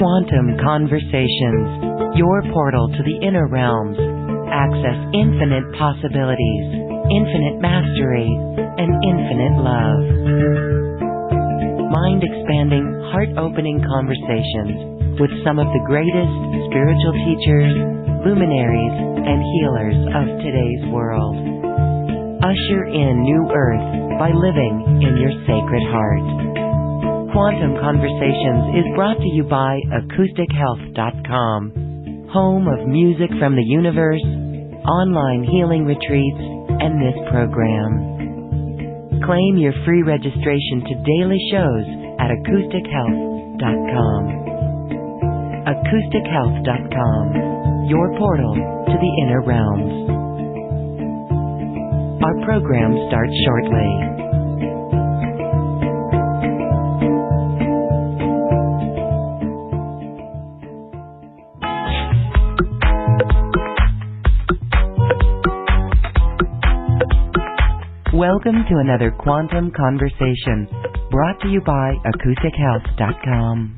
Quantum Conversations, your portal to the inner realms. Access infinite possibilities, infinite mastery, and infinite love. Mind-expanding, heart-opening conversations with some of the greatest spiritual teachers, luminaries, and healers of today's world. Usher in new earth by living in your sacred heart. Quantum Conversations is brought to you by acoustichealth.com, home of music from the universe, online healing retreats, and this program. Claim your free registration to daily shows at acoustichealth.com. acoustichealth.com, your portal to the inner realms. Our program starts shortly. Welcome to another Quantum Conversation, brought to you by acoustichealth.com.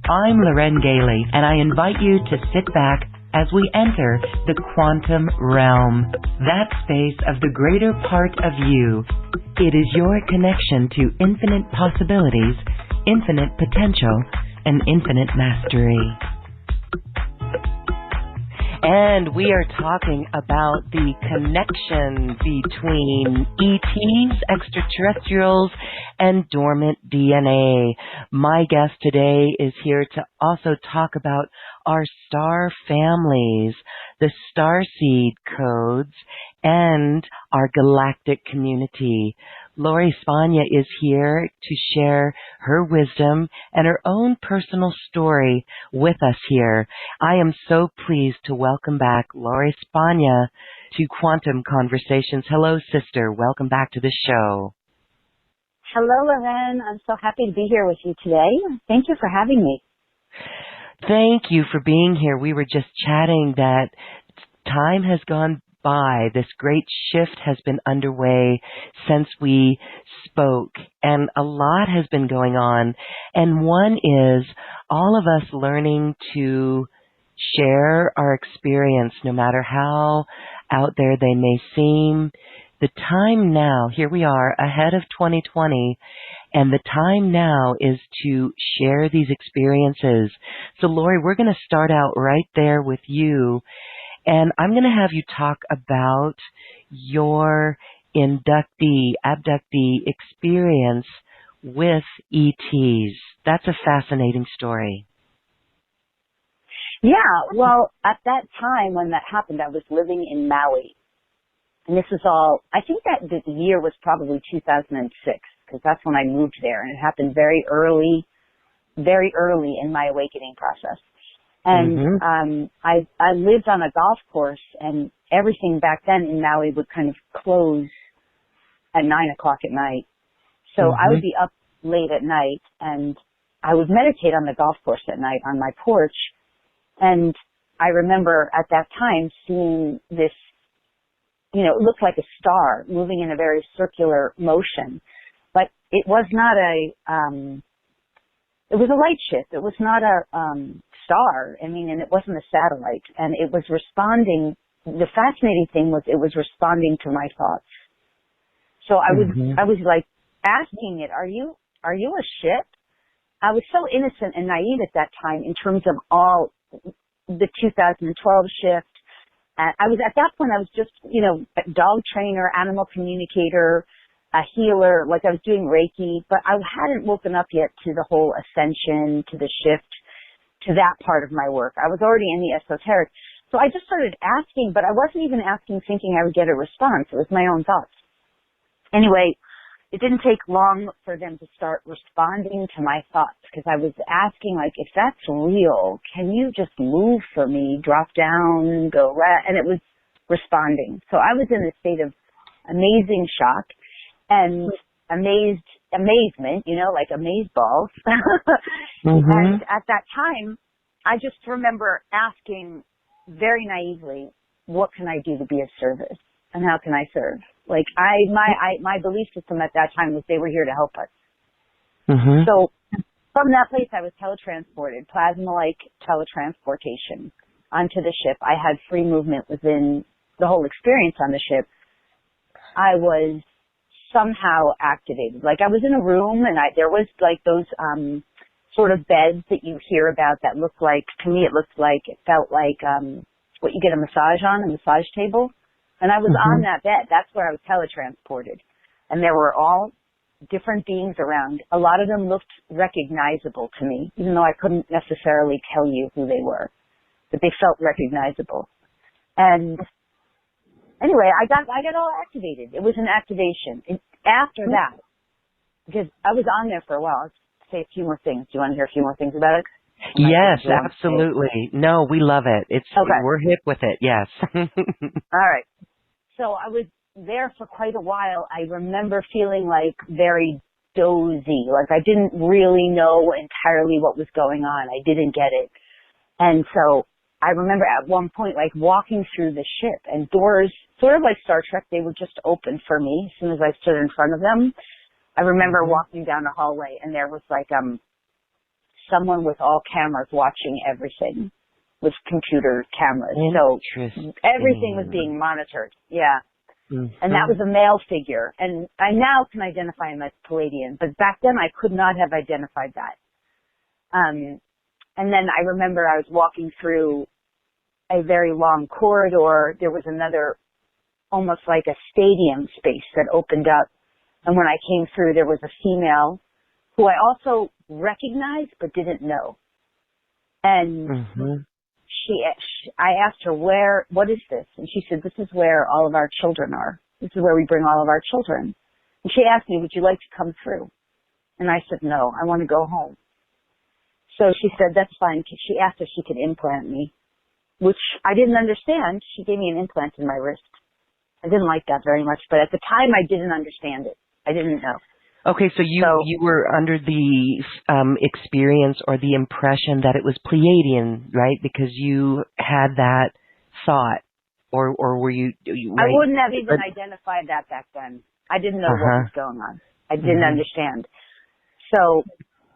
I'm Loren Gailey, and I invite you to sit back as we enter the quantum realm, that space of the greater part of you. It is your connection to infinite possibilities, infinite potential, and infinite mastery. And we are talking about the connection between ETs, extraterrestrials, and dormant DNA. My guest today is here to also talk about our star families, the starseed codes, and our galactic community. Lori Spagna is here to share her wisdom and her own personal story with us here. I am so pleased to welcome back Lori Spagna to Quantum Conversations. Hello, sister. Welcome back to the show. Hello, Loren. I'm so happy to be here with you today. Thank you for having me. Thank you for being here. We were just chatting that time has gone by. This great shift has been underway since we spoke, and a lot has been going on. And one is all of us learning to share our experience, no matter how out there they may seem. The time now, here we are ahead of 2020, and the time now is to share these experiences. So Lori, we're going to start out right there with you. And I'm going to have you talk about your abductee experience with ETs. That's a fascinating story. Yeah, well, at that time when that happened, I was living in Maui. And this was all, I think that the year was probably 2006, because that's when I moved there. And it happened very early in my awakening process. And I lived on a golf course, and everything back then in Maui would kind of close at 9 o'clock at night. So I would be up late at night, and I would meditate on the golf course at night on my porch. And I remember at that time seeing this, it looked like a star moving in a very circular motion. But it was not it was a light shift. It was not a star. And it wasn't a satellite. And it was responding. The fascinating thing was it was responding to my thoughts. So I was like asking it, are you a ship? I was so innocent and naive at that time in terms of all the 2012 shift. And at that point, I was just, a dog trainer, animal communicator, a healer, like I was doing Reiki, but I hadn't woken up yet to the whole ascension, to the shift, to that part of my work. I was already in the esoteric. So I just started asking, but I wasn't even asking thinking I would get a response. It was my own thoughts. Anyway, it didn't take long for them to start responding to my thoughts, because I was asking, like, if that's real, can you just move for me, drop down, go left? And it was responding. So I was in a state of amazing shock and amazement, like amazeballs. And at that time, I just remember asking very naively, what can I do to be of service? And how can I serve? Like my belief system at that time was they were here to help us. So from that place, I was teletransported, plasma-like teletransportation onto the ship. I had free movement within the whole experience on the ship. I was somehow activated. Like, I was in a room, and there was like those sort of beds that you hear about that look like, to me it felt like what you get a massage on, a massage table. And I was on that bed. That's where I was teletransported. And there were all different beings around. A lot of them looked recognizable to me, even though I couldn't necessarily tell you who they were. But they felt recognizable. And anyway, I got all activated. It was an activation. And after that, because I was on there for a while, I'll say a few more things. Do you want to hear a few more things about it? Yes, absolutely. No, we love it. Okay. We're hip with it. Yes. All right. So I was there for quite a while. I remember feeling like very dozy, like I didn't really know entirely what was going on. I didn't get it. And so I remember at one point, like, walking through the ship, and doors, sort of like Star Trek, they would just open for me as soon as I stood in front of them. I remember walking down the hallway, and there was like someone with all cameras watching everything, with computer cameras. So everything was being monitored. Yeah. And that was a male figure. And I now can identify him as Pleiadian, but back then I could not have identified that. And then I remember I was walking through a very long corridor. There was another, almost like a stadium space that opened up. And when I came through, there was a female who I also recognized but didn't know. And I asked her, what is this? And she said, this is where all of our children are. This is where we bring all of our children. And she asked me, would you like to come through? And I said, no, I want to go home. So she said, that's fine. She asked if she could implant me, which I didn't understand. She gave me an implant in my wrist. I didn't like that very much, but at the time I didn't understand it. I didn't know. Okay, so you were under the experience or the impression that it was Pleiadian, right? Because you had that thought, or were you? Right? I wouldn't have even identified that back then. I didn't know what was going on. I didn't understand. So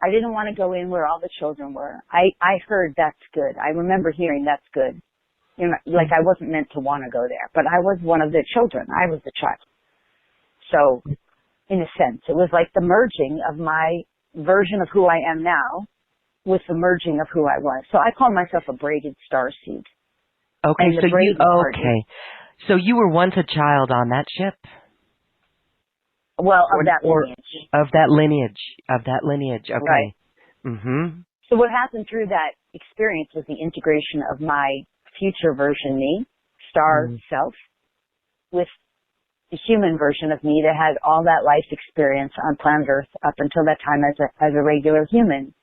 I didn't want to go in where all the children were. I heard that's good. I remember hearing that's good. You know, like I wasn't meant to want to go there, but I was one of the children. I was the child. So, in a sense, it was like the merging of my version of who I am now with the merging of who I was. So I call myself a braided starseed. Okay, so you were once a child on that ship? Well, of that lineage. Of that lineage, okay. Right. Mm-hmm. So what happened through that experience was the integration of my future version me, star self, with the human version of me that had all that life experience on planet Earth up until that time as a regular human.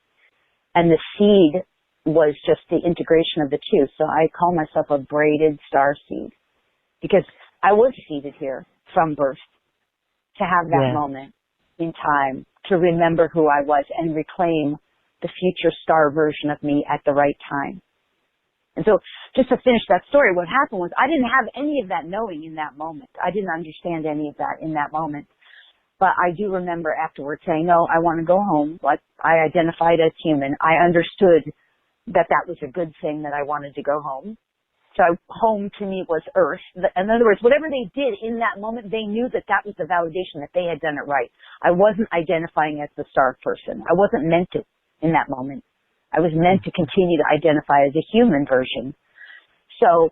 And the seed was just the integration of the two. So I call myself a braided star seed because I was seeded here from birth to have that moment in time to remember who I was and reclaim the future star version of me at the right time. And so just to finish that story, what happened was I didn't have any of that knowing in that moment. I didn't understand any of that in that moment. But I do remember afterwards saying, no, I want to go home. Like I identified as human. I understood that that was a good thing, that I wanted to go home. So home to me was Earth. In other words, whatever they did in that moment, they knew that that was the validation that they had done it right. I wasn't identifying as the star person. I wasn't meant to in that moment. I was meant to continue to identify as a human version. So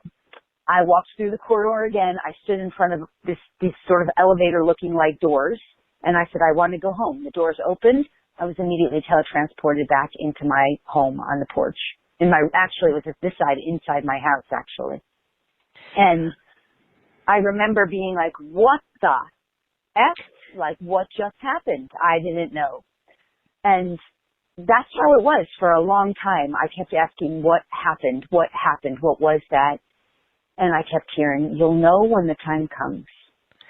I walked through the corridor again. I stood in front of this sort of elevator looking like doors. And I said, I want to go home. The doors opened. I was immediately teletransported back into my home on the porch. Actually, it was at this side, inside my house, actually. And I remember being like, what the F? Like, what just happened? I didn't know. And that's how it was for a long time. I kept asking, what happened? What happened? What was that? And I kept hearing, you'll know when the time comes.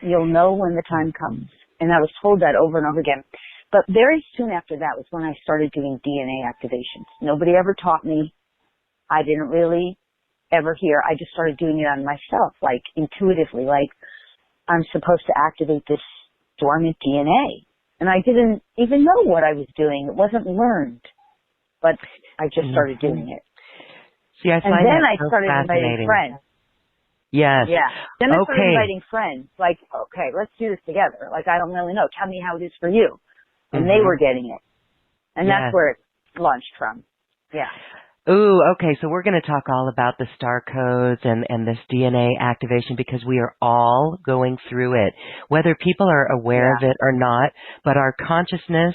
You'll know when the time comes. And I was told that over and over again. But very soon after that was when I started doing DNA activations. Nobody ever taught me. I didn't really ever hear. I just started doing it on myself, like intuitively, like I'm supposed to activate this dormant DNA. And I didn't even know what I was doing. It wasn't learned, but I just started doing it. See, I and find then that I so started inviting fascinating. friends. Yes. Yeah. Then I started Okay. inviting friends, like, okay, let's do this together. Like, I don't really know. Tell me how it is for you. And they were getting it. And that's Yes. where it launched from. Yeah. Ooh, okay, so we're going to talk all about the star codes and this DNA activation because we are all going through it, whether people are aware of it or not, but our consciousness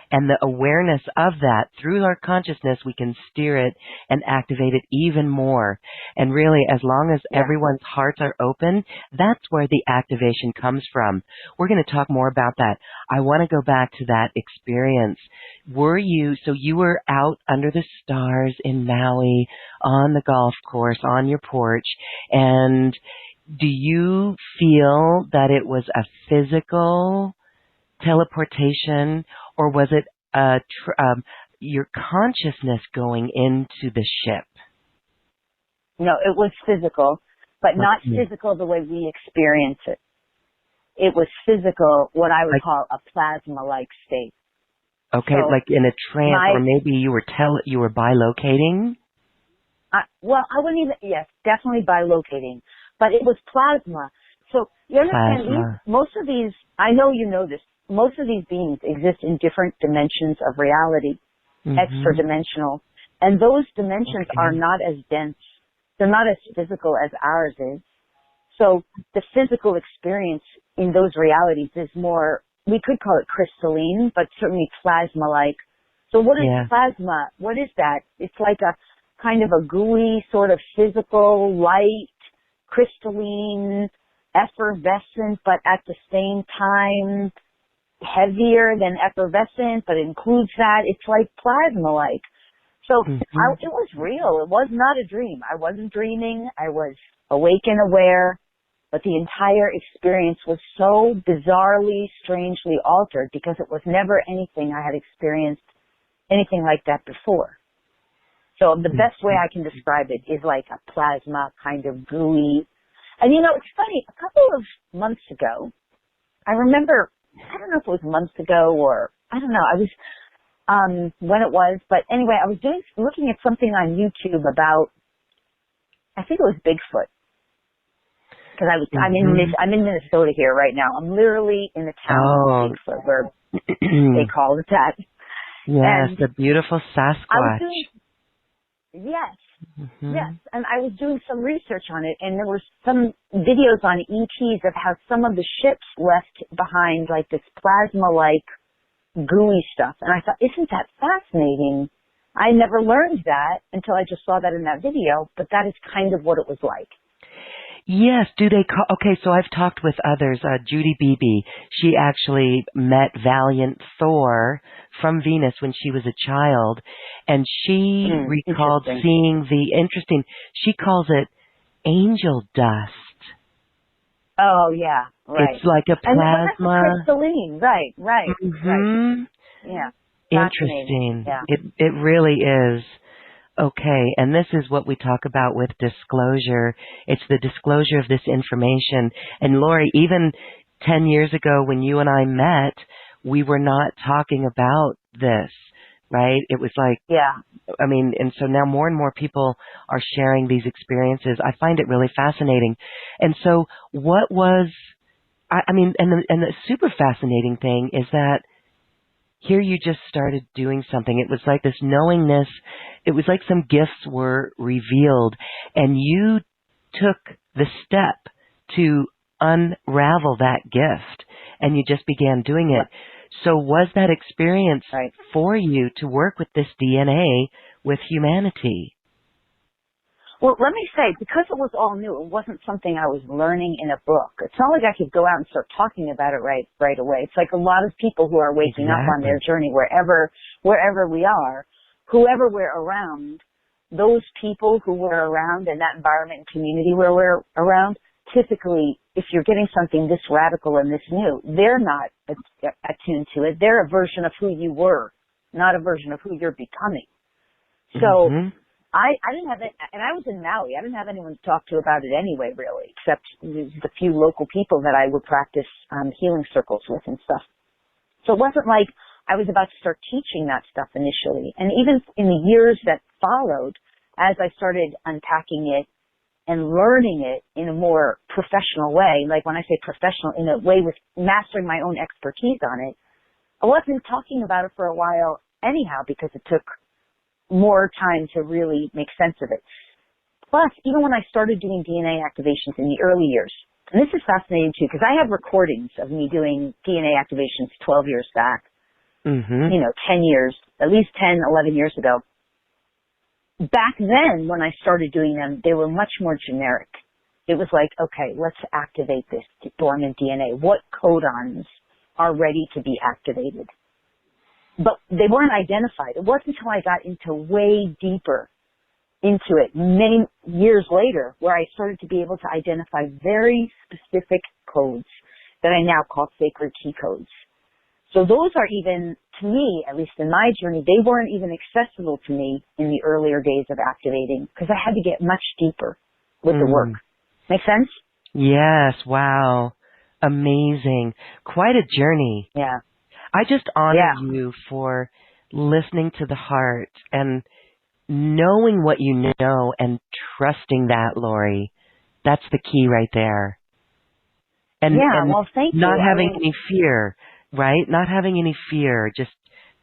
and the awareness of that, through our consciousness, we can steer it and activate it even more. And really, as long as everyone's hearts are open, that's where the activation comes from. We're going to talk more about that. I want to go back to that experience. So you were out under the stars in Maui on the golf course, on your porch, and do you feel that it was a physical teleportation, or was it your consciousness going into the ship? No, it was physical, but not physical the way we experience it. It was physical, what I would call a plasma-like state. Okay, so like in a trance, or maybe you were bilocating? Well, I wouldn't even, yes, definitely bilocating, but it was plasma. So you understand, most of these, I know you know this, most of these beings exist in different dimensions of reality, extradimensional, and those dimensions are not as dense. They're not as physical as ours is. So the physical experience in those realities is more, we could call it crystalline, but certainly plasma-like. So what is plasma? What is that? It's like a kind of a gooey, sort of physical, light, crystalline, effervescent, but at the same time heavier than effervescent, but includes that. It's like plasma-like. So it was real. It was not a dream. I wasn't dreaming. I was awake and aware, but the entire experience was so bizarrely, strangely altered because it was never anything I had experienced, anything like that before. So the best way I can describe it is like a plasma kind of gooey. And you know, it's funny, a couple of months ago, I remember, I don't know if it was months ago or, I don't know, I was, when it was, but anyway, I was looking at something on YouTube about, I think it was Bigfoot. Because I'm in Minnesota here right now. I'm literally in the town of Bigfoot, where they call it that. Yes, and the beautiful Sasquatch. Yes. And I was doing some research on it, and there were some videos on ETs of how some of the ships left behind like this plasma-like gooey stuff. And I thought, isn't that fascinating? I never learned that until I just saw that in that video, but that is kind of what it was like. Yes, okay, so I've talked with others, Judy Beebe, she actually met Valiant Thor from Venus when she was a child, and she recalled seeing she calls it angel dust. Oh, yeah, right. It's like a plasma. And that's crystalline, right. Yeah. Interesting. Yeah. It really is. Okay, and this is what we talk about with disclosure. It's the disclosure of this information. And Lori, even 10 years ago when you and I met, we were not talking about this, right? It was like, and so now more and more people are sharing these experiences. I find it really fascinating. And so what was, and the super fascinating thing is that here you just started doing something. It was like this knowingness. It was like some gifts were revealed, and you took the step to unravel that gift, and you just began doing it. So was that experience for you to work with this DNA with humanity? Well, let me say, because it was all new, it wasn't something I was learning in a book. It's not like I could go out and start talking about it right away. It's like a lot of people who are waking up on their journey, wherever we are, whoever we're around, those people who we're around in that environment and community where we're around, typically, if you're getting something this radical and this new, they're not attuned to it. They're a version of who you were, not a version of who you're becoming. So I didn't have it, and I was in Maui. I didn't have anyone to talk to about it anyway, really, except the few local people that I would practice healing circles with and stuff. So it wasn't like I was about to start teaching that stuff initially. And even in the years that followed, as I started unpacking it and learning it in a more professional way, like when I say professional, in a way with mastering my own expertise on it, I wasn't talking about it for a while anyhow because it took more time to really make sense of it. Plus, even when I started doing DNA activations in the early years, and this is fascinating too, because I have recordings of me doing DNA activations 12 years back, 10 years, at least 10, 11 years ago. Back then, when I started doing them, they were much more generic. It was like, okay, let's activate this dormant DNA. What codons are ready to be activated? But they weren't identified. It wasn't until I got into way deeper into it many years later where I started to be able to identify very specific codes that I now call sacred key codes. So those are even, to me, at least in my journey, they weren't even accessible to me in the earlier days of activating because I had to get much deeper with the work. Make sense? Yes. Wow. Amazing. Quite a journey. Yeah. I just honor you for listening to the heart and knowing what you know and trusting that, Lori. That's the key right there. And well, thank you. Not having any fear, right? Not having any fear, just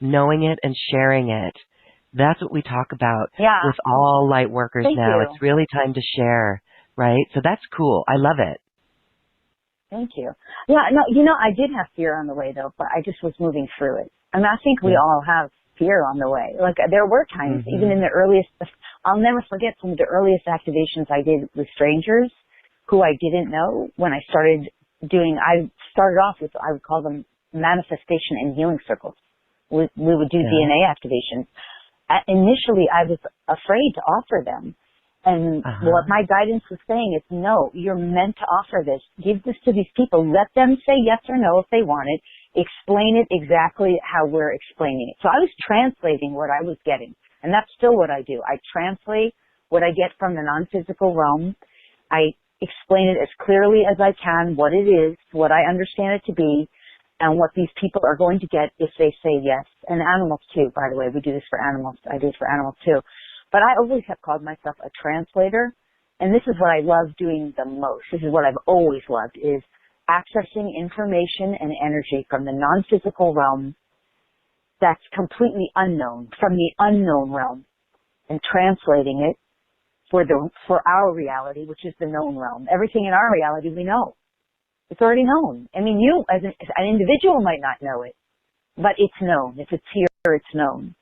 knowing it and sharing it. That's what we talk about with all light workers now. It's really time to share, right? So that's cool. I love it. Thank you. Yeah, no, I did have fear on the way though, but I just was moving through it. I mean, I think we all have fear on the way. Like there were times, even in the earliest, I'll never forget some of the earliest activations I did with strangers who I didn't know when I started doing, I started off with, I would call them manifestation and healing circles. We would do DNA activations. Initially, I was afraid to offer them. And what my guidance was saying is, no, you're meant to offer this. Give this to these people. Let them say yes or no if they want it. Explain it exactly how we're explaining it. So I was translating what I was getting. And that's still what I do. I translate what I get from the non-physical realm. I explain it as clearly as I can, what it is, what I understand it to be, and what these people are going to get if they say yes. And animals too, by the way. We do this for animals. I do it for animals too. But I always have called myself a translator, and this is what I love doing the most. This is what I've always loved, is accessing information and energy from the non-physical realm that's completely unknown, from the unknown realm, and translating it for our reality, which is the known realm. Everything in our reality we know. It's already known. I mean, you as an individual might not know it, but it's known. If it's here, it's known.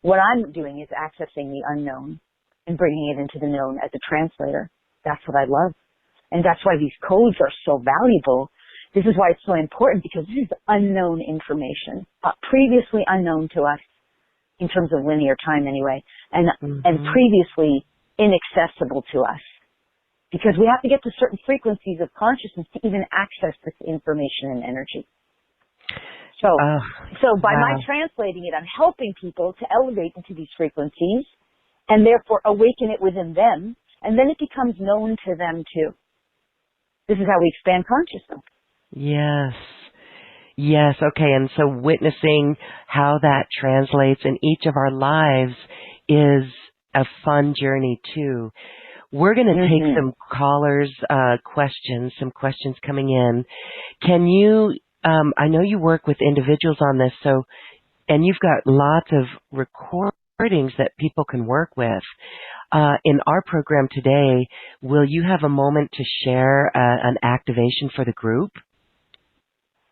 What I'm doing is accessing the unknown and bringing it into the known as a translator. That's what I love. And that's why these codes are so valuable. This is why it's so important, because this is unknown information, previously unknown to us in terms of linear time anyway, and previously inaccessible to us. Because we have to get to certain frequencies of consciousness to even access this information and energy. So by my translating it, I'm helping people to elevate into these frequencies and therefore awaken it within them, and then it becomes known to them too. This is how we expand consciousness. Yes. Yes. Okay. And so witnessing how that translates in each of our lives is a fun journey too. We're going to take some callers' questions, some questions coming in. Can you, I know you work with individuals on this, and you've got lots of recordings that people can work with. In our program today, will you have a moment to share an activation for the group?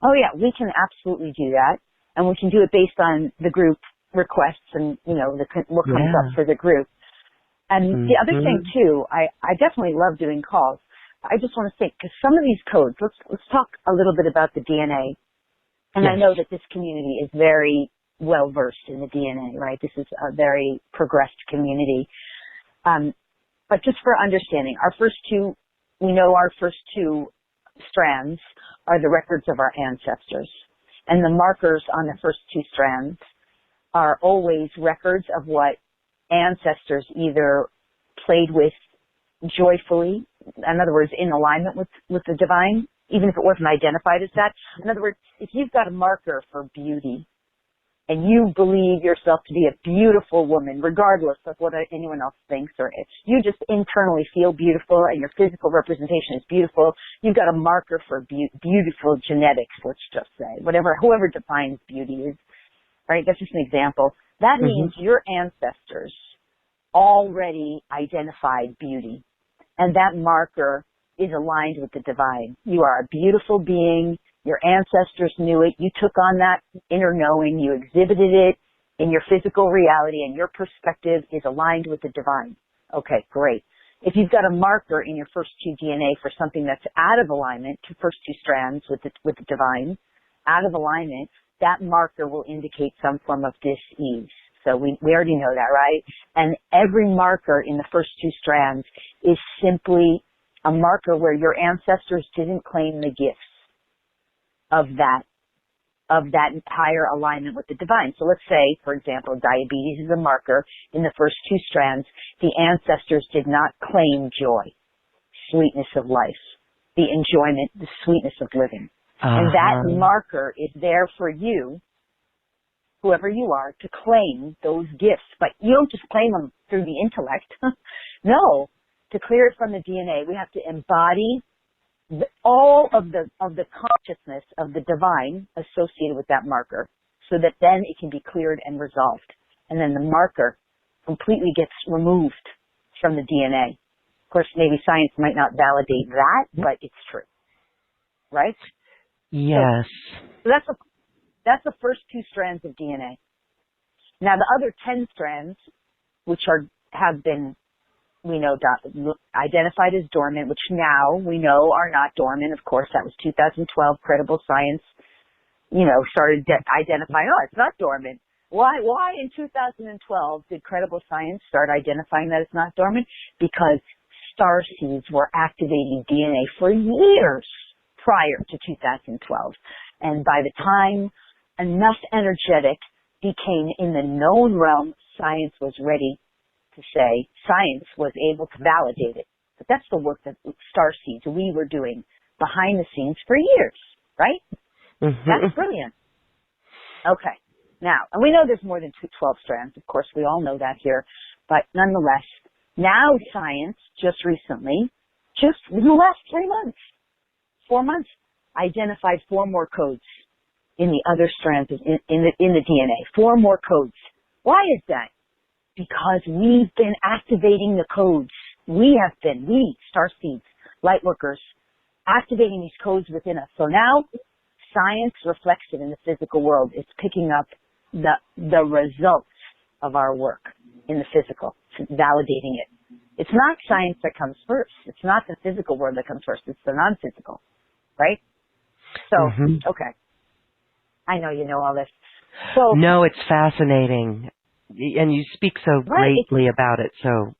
Oh yeah, we can absolutely do that. And we can do it based on the group requests and, what comes up for the group. And the other thing too, I definitely love doing calls. I just want to say, because some of these codes, let's talk a little bit about the DNA. And I know that this community is very well versed in the DNA, right? This is a very progressed community. But just for understanding, our first two strands are the records of our ancestors. And the markers on the first two strands are always records of what ancestors either played with joyfully, in other words, in alignment with the divine, even if it wasn't identified as that. In other words, if you've got a marker for beauty and you believe yourself to be a beautiful woman, regardless of what anyone else thinks, or if you just internally feel beautiful and your physical representation is beautiful, you've got a marker for beautiful genetics, let's just say, whoever defines beauty is, right? That's just an example. That means your ancestors already identified beauty, and that marker is aligned with the divine. You are a beautiful being. Your ancestors knew it. You took on that inner knowing. You exhibited it in your physical reality, and your perspective is aligned with the divine. Okay, great. If you've got a marker in your first 2 DNA for something that's out of alignment, the first 2 strands with the divine, out of alignment, that marker will indicate some form of dis-ease. So we already know that, right? And every marker in the first 2 strands is simply a marker where your ancestors didn't claim the gifts of that entire alignment with the divine. So let's say, for example, diabetes is a marker in the first 2 strands. The ancestors did not claim joy, sweetness of life, the enjoyment, the sweetness of living. And that marker is there for you, whoever you are, to claim those gifts. But you don't just claim them through the intellect. No. To clear it from the DNA, we have to embody all of the consciousness of the divine associated with that marker, so that then it can be cleared and resolved. And then the marker completely gets removed from the DNA. Of course, maybe science might not validate that, but it's true. Right? Yes. So that's the first 2 strands of DNA. Now the other 10 strands, which have been, we know, identified as dormant, which now we know are not dormant. Of course, that was 2012. Credible science, started identifying, it's not dormant. Why in 2012 did credible science start identifying that it's not dormant? Because starseeds were activating DNA for years prior to 2012. And by the time enough energetic became in the known realm, science was ready to say, science was able to validate it. But that's the work that starseeds, we were doing behind the scenes for years, right? That's brilliant. Okay. Now, and we know there's more than 12 strands. Of course, we all know that here. But nonetheless, now science just recently, just in the last 4 months, identified 4 more codes in the other strands in the DNA. 4 more codes. Why is that? Because we've been activating the codes. We, starseeds, light workers, activating these codes within us. So now science reflects it in the physical world. It's picking up the results of our work in the physical, validating it. It's not science that comes first. It's not the physical world that comes first. It's the non-physical, right? So, okay. I know you know all this. So no, it's fascinating. And you speak so greatly about it. So,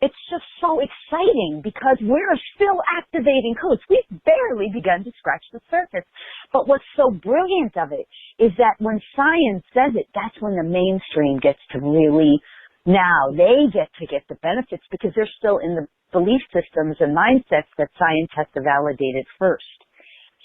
it's just so exciting because we're still activating codes. We've barely begun to scratch the surface. But what's so brilliant of it is that when science says it, that's when the mainstream gets to really, now they get to get the benefits because they're still in the belief systems and mindsets that science has to validate it first.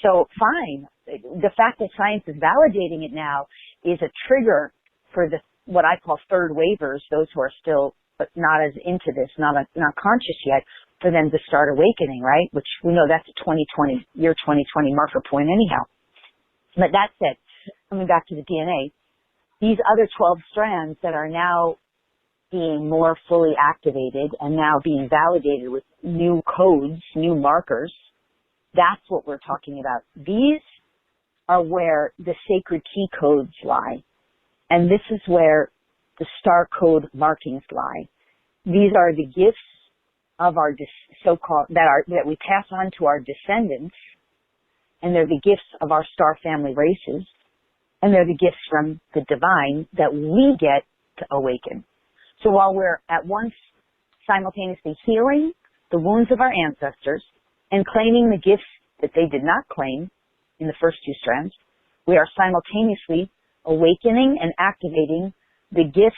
So fine. The fact that science is validating it now is a trigger for what I call third wavers, those who are still not as into this, not conscious yet, for them to start awakening, right? Which we know that's a 2020 marker point anyhow. But that said, coming back to the DNA, these other 12 strands that are now being more fully activated and now being validated with new codes, new markers, that's what we're talking about. These are where the sacred key codes lie. And this is where the star code markings lie. These are the gifts of our so-called, that we pass on to our descendants, and they're the gifts of our star family races, and they're the gifts from the divine that we get to awaken. So while we're at once simultaneously healing the wounds of our ancestors and claiming the gifts that they did not claim in the first 2 strands, we are simultaneously awakening and activating the gifts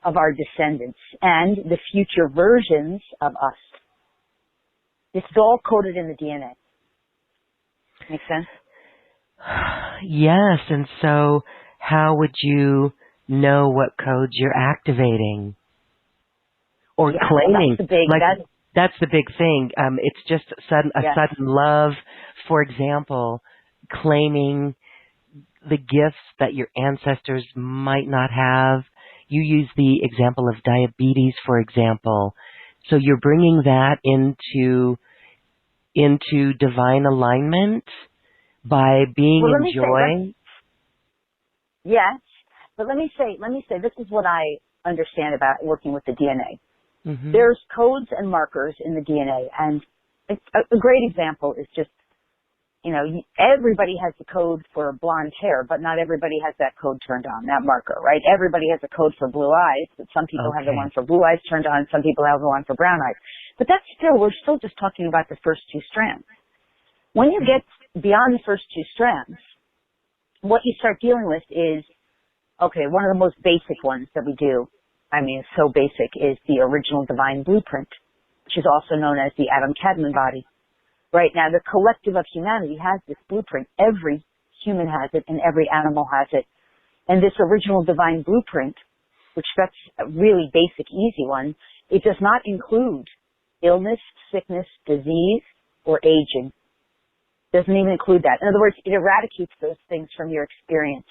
of our descendants and the future versions of us. This is all coded in the DNA. Make sense? Yes, and so how would you know what codes you're activating or Yeah, claiming? That's the big thing. It's just a yes. sudden love, for example, claiming the gifts that your ancestors might not have. You use the example of diabetes, for example. So you're bringing that into divine alignment by being in joy. Yes, but let me say, this is what I understand about working with the DNA. Mm-hmm. There's codes and markers in the DNA, and a great example is just, everybody has the code for blonde hair, but not everybody has that code turned on, that marker, right? Everybody has a code for blue eyes, but some people have the one for blue eyes turned on, some people have the one for brown eyes. But we're still just talking about the first two strands. When you get beyond the first two strands, what you start dealing with is, okay, one of the most basic ones that we do, it's so basic, is the original divine blueprint, which is also known as the Adam-Kadmon body. Right now, the collective of humanity has this blueprint. Every human has it, and every animal has it. And this original divine blueprint, which that's a really basic, easy one, it does not include illness, sickness, disease, or aging. Doesn't even include that. In other words, it eradicates those things from your experience.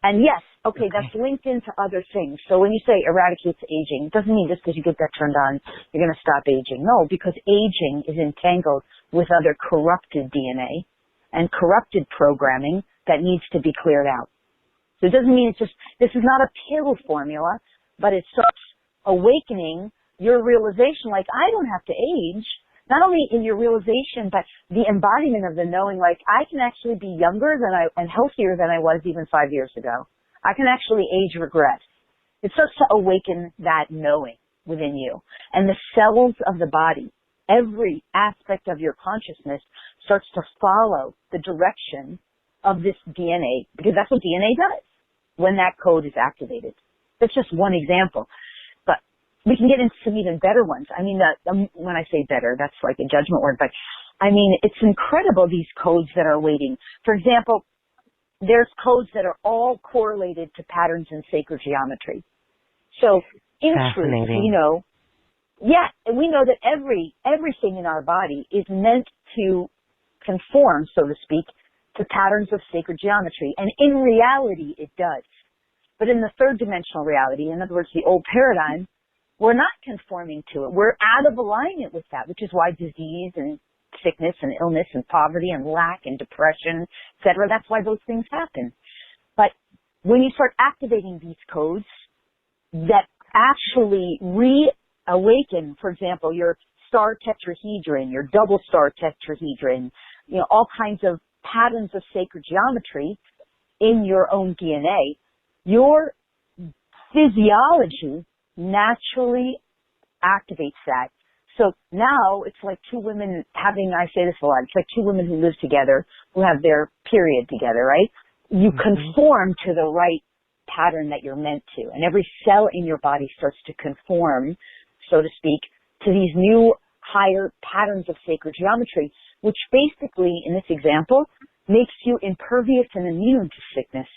And yes, okay, that's linked into other things. So when you say eradicates aging, it doesn't mean just because you get that turned on, you're going to stop aging. No, because aging is entangled with other corrupted DNA and corrupted programming that needs to be cleared out. So it doesn't mean this is not a pill formula, but it starts awakening your realization, like, I don't have to age. Not only in your realization, but the embodiment of the knowing, like, I can actually be younger and healthier than I was even 5 years ago. I can actually age regret. It starts to awaken that knowing within you. And the cells of the body, every aspect of your consciousness starts to follow the direction of this DNA, because that's what DNA does when that code is activated. That's just one example. We can get into some even better ones. When I say better, that's like a judgment word, but it's incredible, these codes that are waiting. For example, there's codes that are all correlated to patterns in sacred geometry. So in truth, we know that everything in our body is meant to conform, so to speak, to patterns of sacred geometry. And in reality, it does. But in the third dimensional reality, in other words, the old paradigm, we're not conforming to it. We're out of alignment with that, which is why disease and sickness and illness and poverty and lack and depression, etc., that's why those things happen. But when you start activating these codes that actually reawaken, for example, your star tetrahedron, your double star tetrahedron, all kinds of patterns of sacred geometry in your own DNA, your physiology naturally activates that. So now it's like two women I say this a lot, it's like two women who live together, who have their period together, right? You conform to the right pattern that you're meant to. And every cell in your body starts to conform, so to speak, to these new higher patterns of sacred geometry, which basically, in this example, makes you impervious and immune to sickness.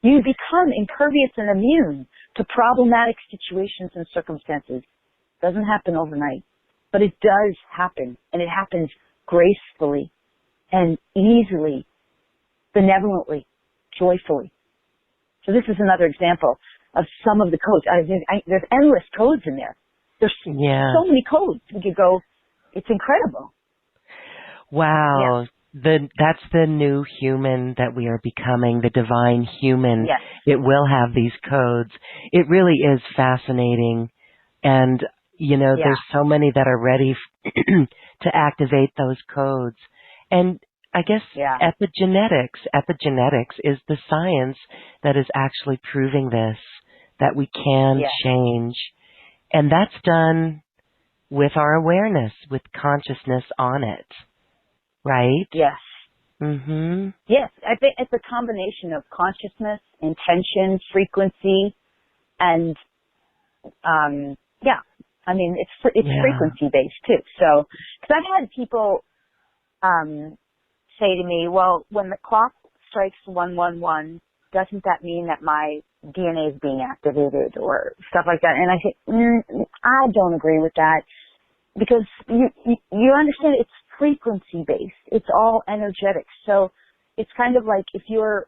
You become impervious and immune to problematic situations and circumstances. It doesn't happen overnight, but it does happen, and it happens gracefully and easily, benevolently, joyfully. So this is another example of some of the codes. There's endless codes in there. There's so many codes. We could go, it's incredible. Wow. Yeah. That's the new human that we are becoming, the divine human. Yes. It will have these codes. It really is fascinating. And, there's so many that are ready to activate those codes. And I guess epigenetics is the science that is actually proving this, that we can change. And that's done with our awareness, with consciousness on it. Right? Yes. Mm-hmm. Yes, I think it's a combination of consciousness, intention, frequency, and it's frequency based too. So, because I've had people say to me, well, when the clock strikes 111, doesn't that mean that my DNA is being activated or stuff like that? And I say, I don't agree with that, because you understand it's frequency based. It's all energetic. So it's kind of like if you're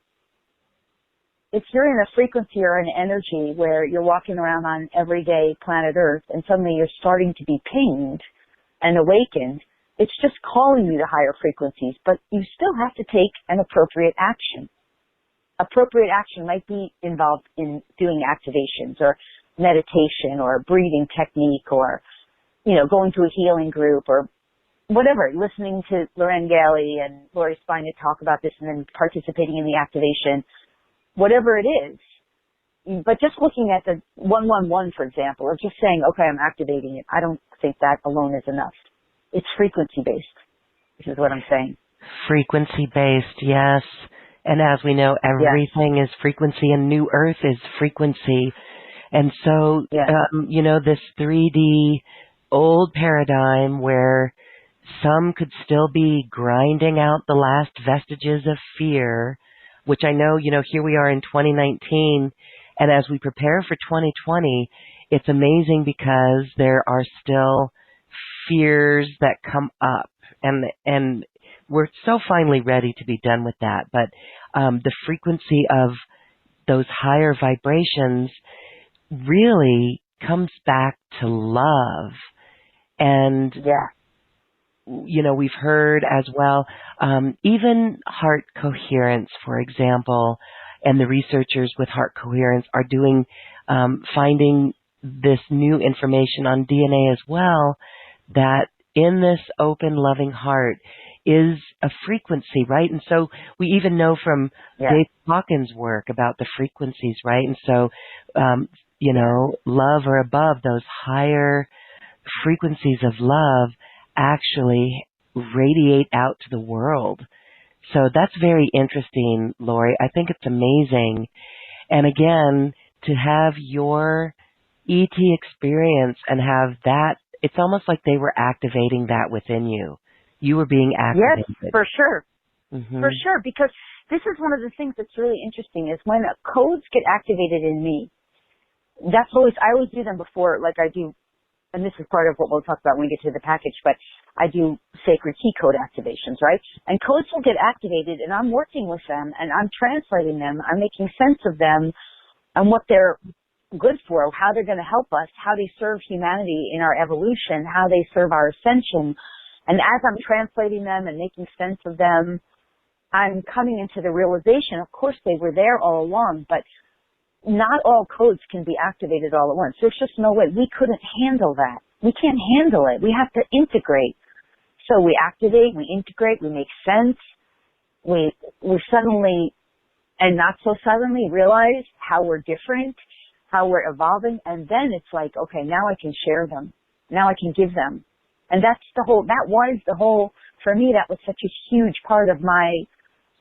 in a frequency or an energy where you're walking around on everyday planet Earth and suddenly you're starting to be pinged and awakened, it's just calling you to higher frequencies, but you still have to take an appropriate action. Appropriate action might be involved in doing activations or meditation or breathing technique or, going to a healing group or whatever, listening to Loren Galley and Lori Spagna talk about this and then participating in the activation, whatever it is. But just looking at the 111, for example, or just saying, okay, I'm activating it, I don't think that alone is enough. It's frequency based, which is what I'm saying. Frequency based, yes. And as we know, everything is frequency, and New Earth is frequency. And so, this 3D old paradigm where some could still be grinding out the last vestiges of fear, which I know, here we are in 2019, and as we prepare for 2020, it's amazing because there are still fears that come up, and we're so finally ready to be done with that. But the frequency of those higher vibrations really comes back to love. And, we've heard as well, even heart coherence, for example, and the researchers with heart coherence are doing, finding this new information on DNA as well, that in this open, loving heart is a frequency, right? And so we even know from Dave Hawkins' work about the frequencies, right? And so, love or above, those higher frequencies of love actually radiate out to the world. So that's very interesting, Lori. I think it's amazing. And again, to have your ET experience and have that, it's almost like they were activating that within you. You were being activated. Yes, for sure. Mm-hmm. For sure, because this is one of the things that's really interesting is when codes get activated in me, I always do them before, like I do, and this is part of what we'll talk about when we get to the package, but I do sacred key code activations, right? And codes will get activated, and I'm working with them, and I'm translating them, I'm making sense of them, and what they're good for, how they're going to help us, how they serve humanity in our evolution, how they serve our ascension. And as I'm translating them and making sense of them, I'm coming into the realization, of course they were there all along, but not all codes can be activated all at once. There's just no way. We couldn't handle that. We can't handle it. We have to integrate. So we activate, we integrate, we make sense. We suddenly, and not so suddenly, realize how we're different, how we're evolving, and then it's like, okay, now I can share them. Now I can give them. And for me, that was such a huge part of my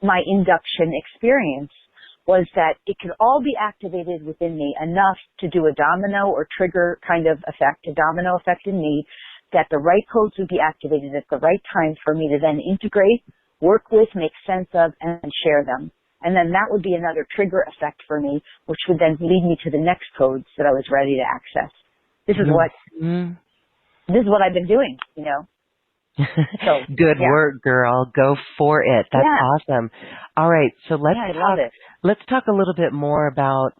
induction experience, was that it could all be activated within me enough to do a domino or trigger kind of effect, a domino effect in me, that the right codes would be activated at the right time for me to then integrate, work with, make sense of, and share them. And then that would be another trigger effect for me, which would then lead me to the next codes that I was ready to access. This is what I've been doing, So, good work, girl. Go for it. That's awesome. All right, so let's talk a little bit more about,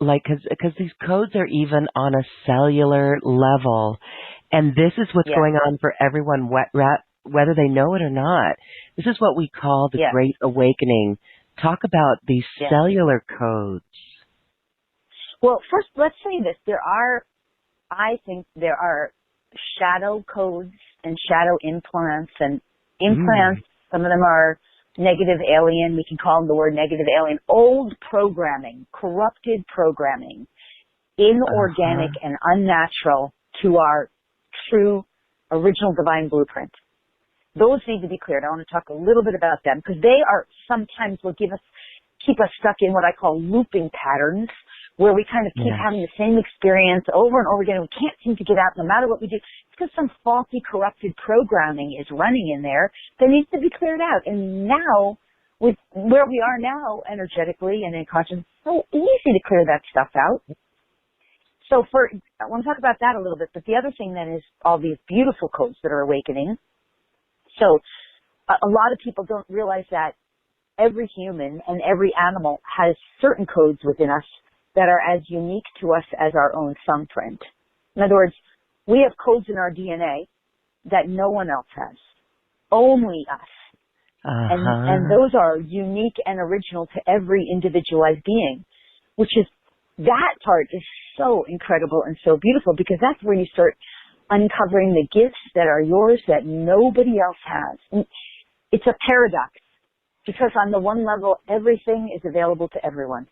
because these codes are even on a cellular level, and this is what's going on for everyone, whether they know it or not. This is what we call the Great Awakening. Talk about these cellular codes. Well, first, let's say this. I think there are shadow codes and shadow implants, and implants, some of them are negative alien. We can call them the word negative alien. Old programming, corrupted programming, inorganic and unnatural to our true original divine blueprint. Those need to be cleared. I want to talk a little bit about them because they are sometimes will keep us stuck in what I call looping patterns where we kind of keep Yes. having the same experience over and over again. We can't seem to get out no matter what we do. It's because some faulty, corrupted programming is running in there that needs to be cleared out. And now, with where we are now energetically and in consciousness, it's so easy to clear that stuff out. So I want to talk about that a little bit, but the other thing then is all these beautiful codes that are awakening. So a lot of people don't realize that every human and every animal has certain codes within us that are as unique to us as our own thumbprint. In other words, we have codes in our DNA that no one else has, only us. And those are unique and original to every individualized being, which is, that part is so incredible and so beautiful, because that's where you start uncovering the gifts that are yours that nobody else has. And it's a paradox, because on the one level, everything is available to everyone.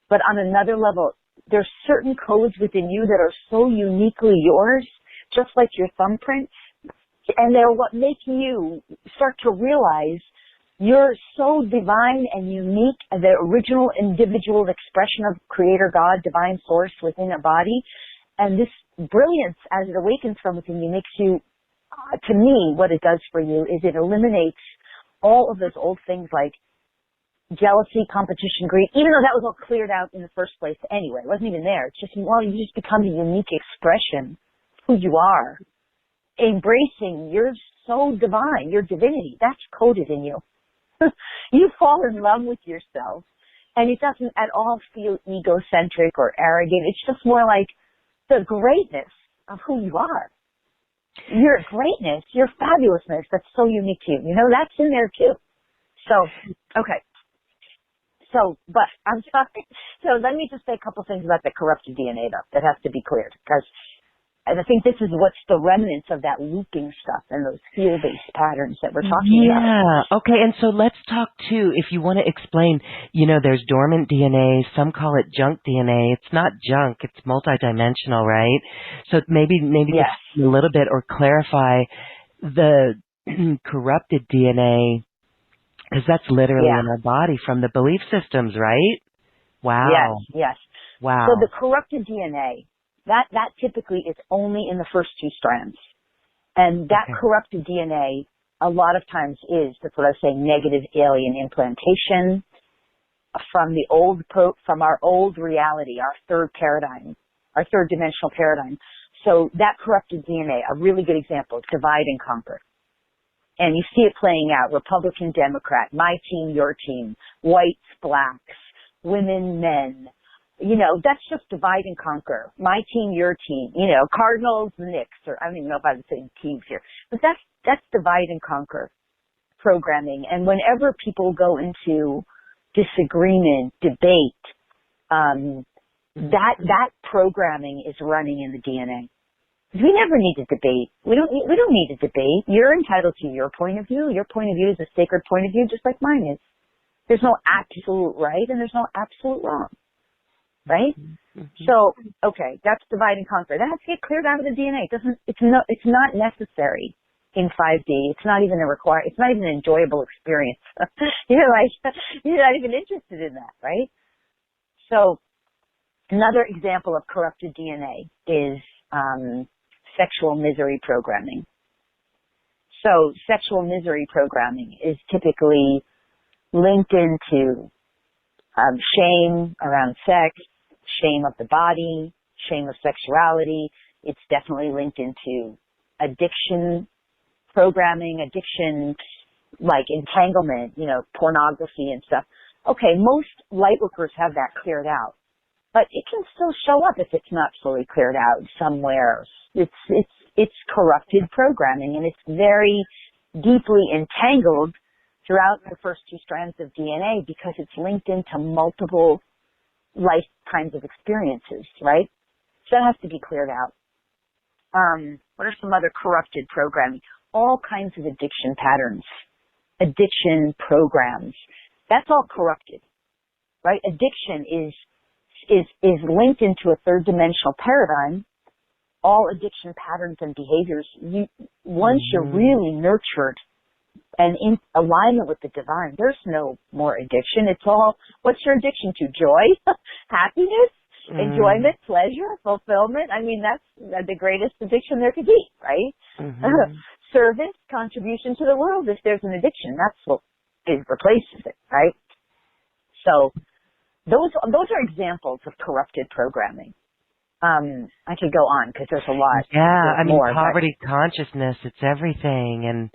But on another level, there's certain codes within you that are so uniquely yours, just like your thumbprint, and they're what make you start to realize you're so divine and unique, the original individual expression of Creator God, divine source within a body. And this brilliance, as it awakens from within you, makes you, to me, what it does for you is it eliminates all of those old things like jealousy, competition, greed, even though that was all cleared out in the first place anyway. It wasn't even there. It's just, well, you just become a unique expression of who you are. Embracing, you're so divine, your divinity, that's coded in you. You fall in love with yourself, and it doesn't at all feel egocentric or arrogant. It's just more like the greatness of who you are. Your greatness, your fabulousness, that's so unique to you. You know, that's in there too. So, okay. So, but I'm sorry. So let me just say a couple things about the corrupted DNA though, that has to be cleared, because and I think this is what's the remnants of that looping stuff and those field-based patterns that we're talking about. Yeah. Okay. And so let's talk too, if you want to explain, you know, there's dormant DNA. Some call it junk DNA. It's not junk. It's multidimensional, right? So maybe Yes. just a little bit or clarify the corrupted DNA, because that's literally in our body from the belief systems, right? Wow. Yes. Wow. So the corrupted DNA, that typically is only in the first two strands. And that corrupted DNA a lot of times is, that's what I was saying, negative alien implantation from our old reality, our third paradigm, our third dimensional paradigm. So that corrupted DNA, a really good example, divide and conquer. And you see it playing out, Republican, Democrat, my team, your team, whites, blacks, women, men. You know, that's just divide and conquer. My team, your team. You know, Cardinals, Knicks, or I don't even know if I'm saying teams here. But that's divide and conquer programming. And whenever people go into disagreement, debate, that programming is running in the DNA. We never need to debate. We don't need to debate. You're entitled to your point of view. Your point of view is a sacred point of view, just like mine is. There's no absolute right and there's no absolute wrong. Right? Mm-hmm. So, okay, that's divide and conquer. That has to get cleared out of the DNA. It's not necessary in 5D. It's not even it's not even an enjoyable experience. You're not even interested in that, right? So, another example of corrupted DNA is, sexual misery programming. So, sexual misery programming is typically linked into shame around sex, shame of the body, shame of sexuality. It's definitely linked into addiction programming, addiction like entanglement, you know, pornography and stuff. Okay, most light workers have that cleared out, but it can still show up if it's not fully cleared out somewhere. It's corrupted programming, and it's very deeply entangled throughout the first two strands of DNA because it's linked into multiple lifetimes of experiences, right? So that has to be cleared out. What are some other corrupted programming? All kinds of addiction patterns, addiction programs. That's all corrupted, right? Addiction is linked into a third dimensional paradigm. All addiction patterns and behaviors, once you're really nurtured and in alignment with the divine, there's no more addiction. It's all, what's your addiction to? Joy? Happiness? enjoyment, pleasure, fulfillment. I mean, that's the greatest addiction there could be, right? Service, contribution to the world. If there's an addiction, that's what it replaces it, right? So those are examples of corrupted programming. I could go on because there's a lot. Yeah, I mean, more, poverty consciousness, it's everything. And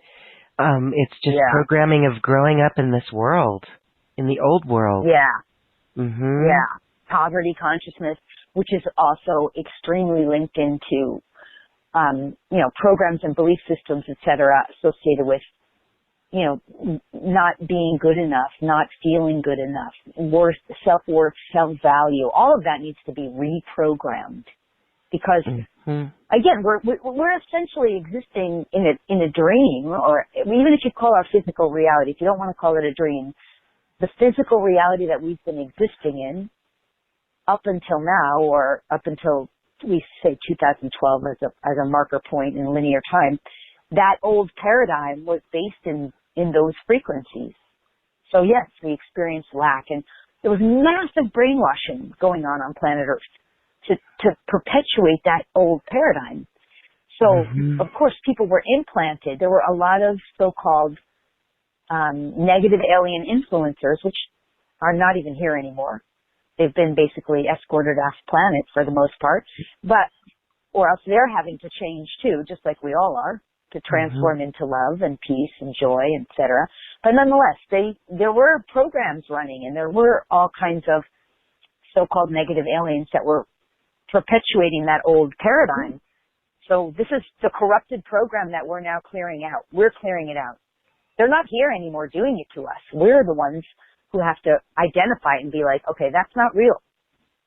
it's just programming of growing up in this world, in the old world. Yeah. Yeah. Poverty consciousness, which is also extremely linked into, programs and belief systems, et cetera, associated with, not being good enough, not feeling good enough, self-worth, self-value. All of that needs to be reprogrammed because, again, we're essentially existing in a dream, or even if you call our physical reality, if you don't want to call it a dream, the physical reality that we've been existing in up until now, or up until we say 2012 as a marker point in linear time, that old paradigm was based in those frequencies. So yes, we experienced lack, and there was massive brainwashing going on planet Earth to perpetuate that old paradigm. So of course people were implanted. There were a lot of so-called negative alien influencers, which are not even here anymore. They've been basically escorted off planet for the most part, or else they're having to change too, just like we all are, to transform into love and peace and joy, etc. But nonetheless, there were programs running, and there were all kinds of so-called negative aliens that were perpetuating that old paradigm. So this is the corrupted program that we're now clearing out. We're clearing it out. They're not here anymore doing it to us. We're the ones who have to identify it and be like, okay, that's not real.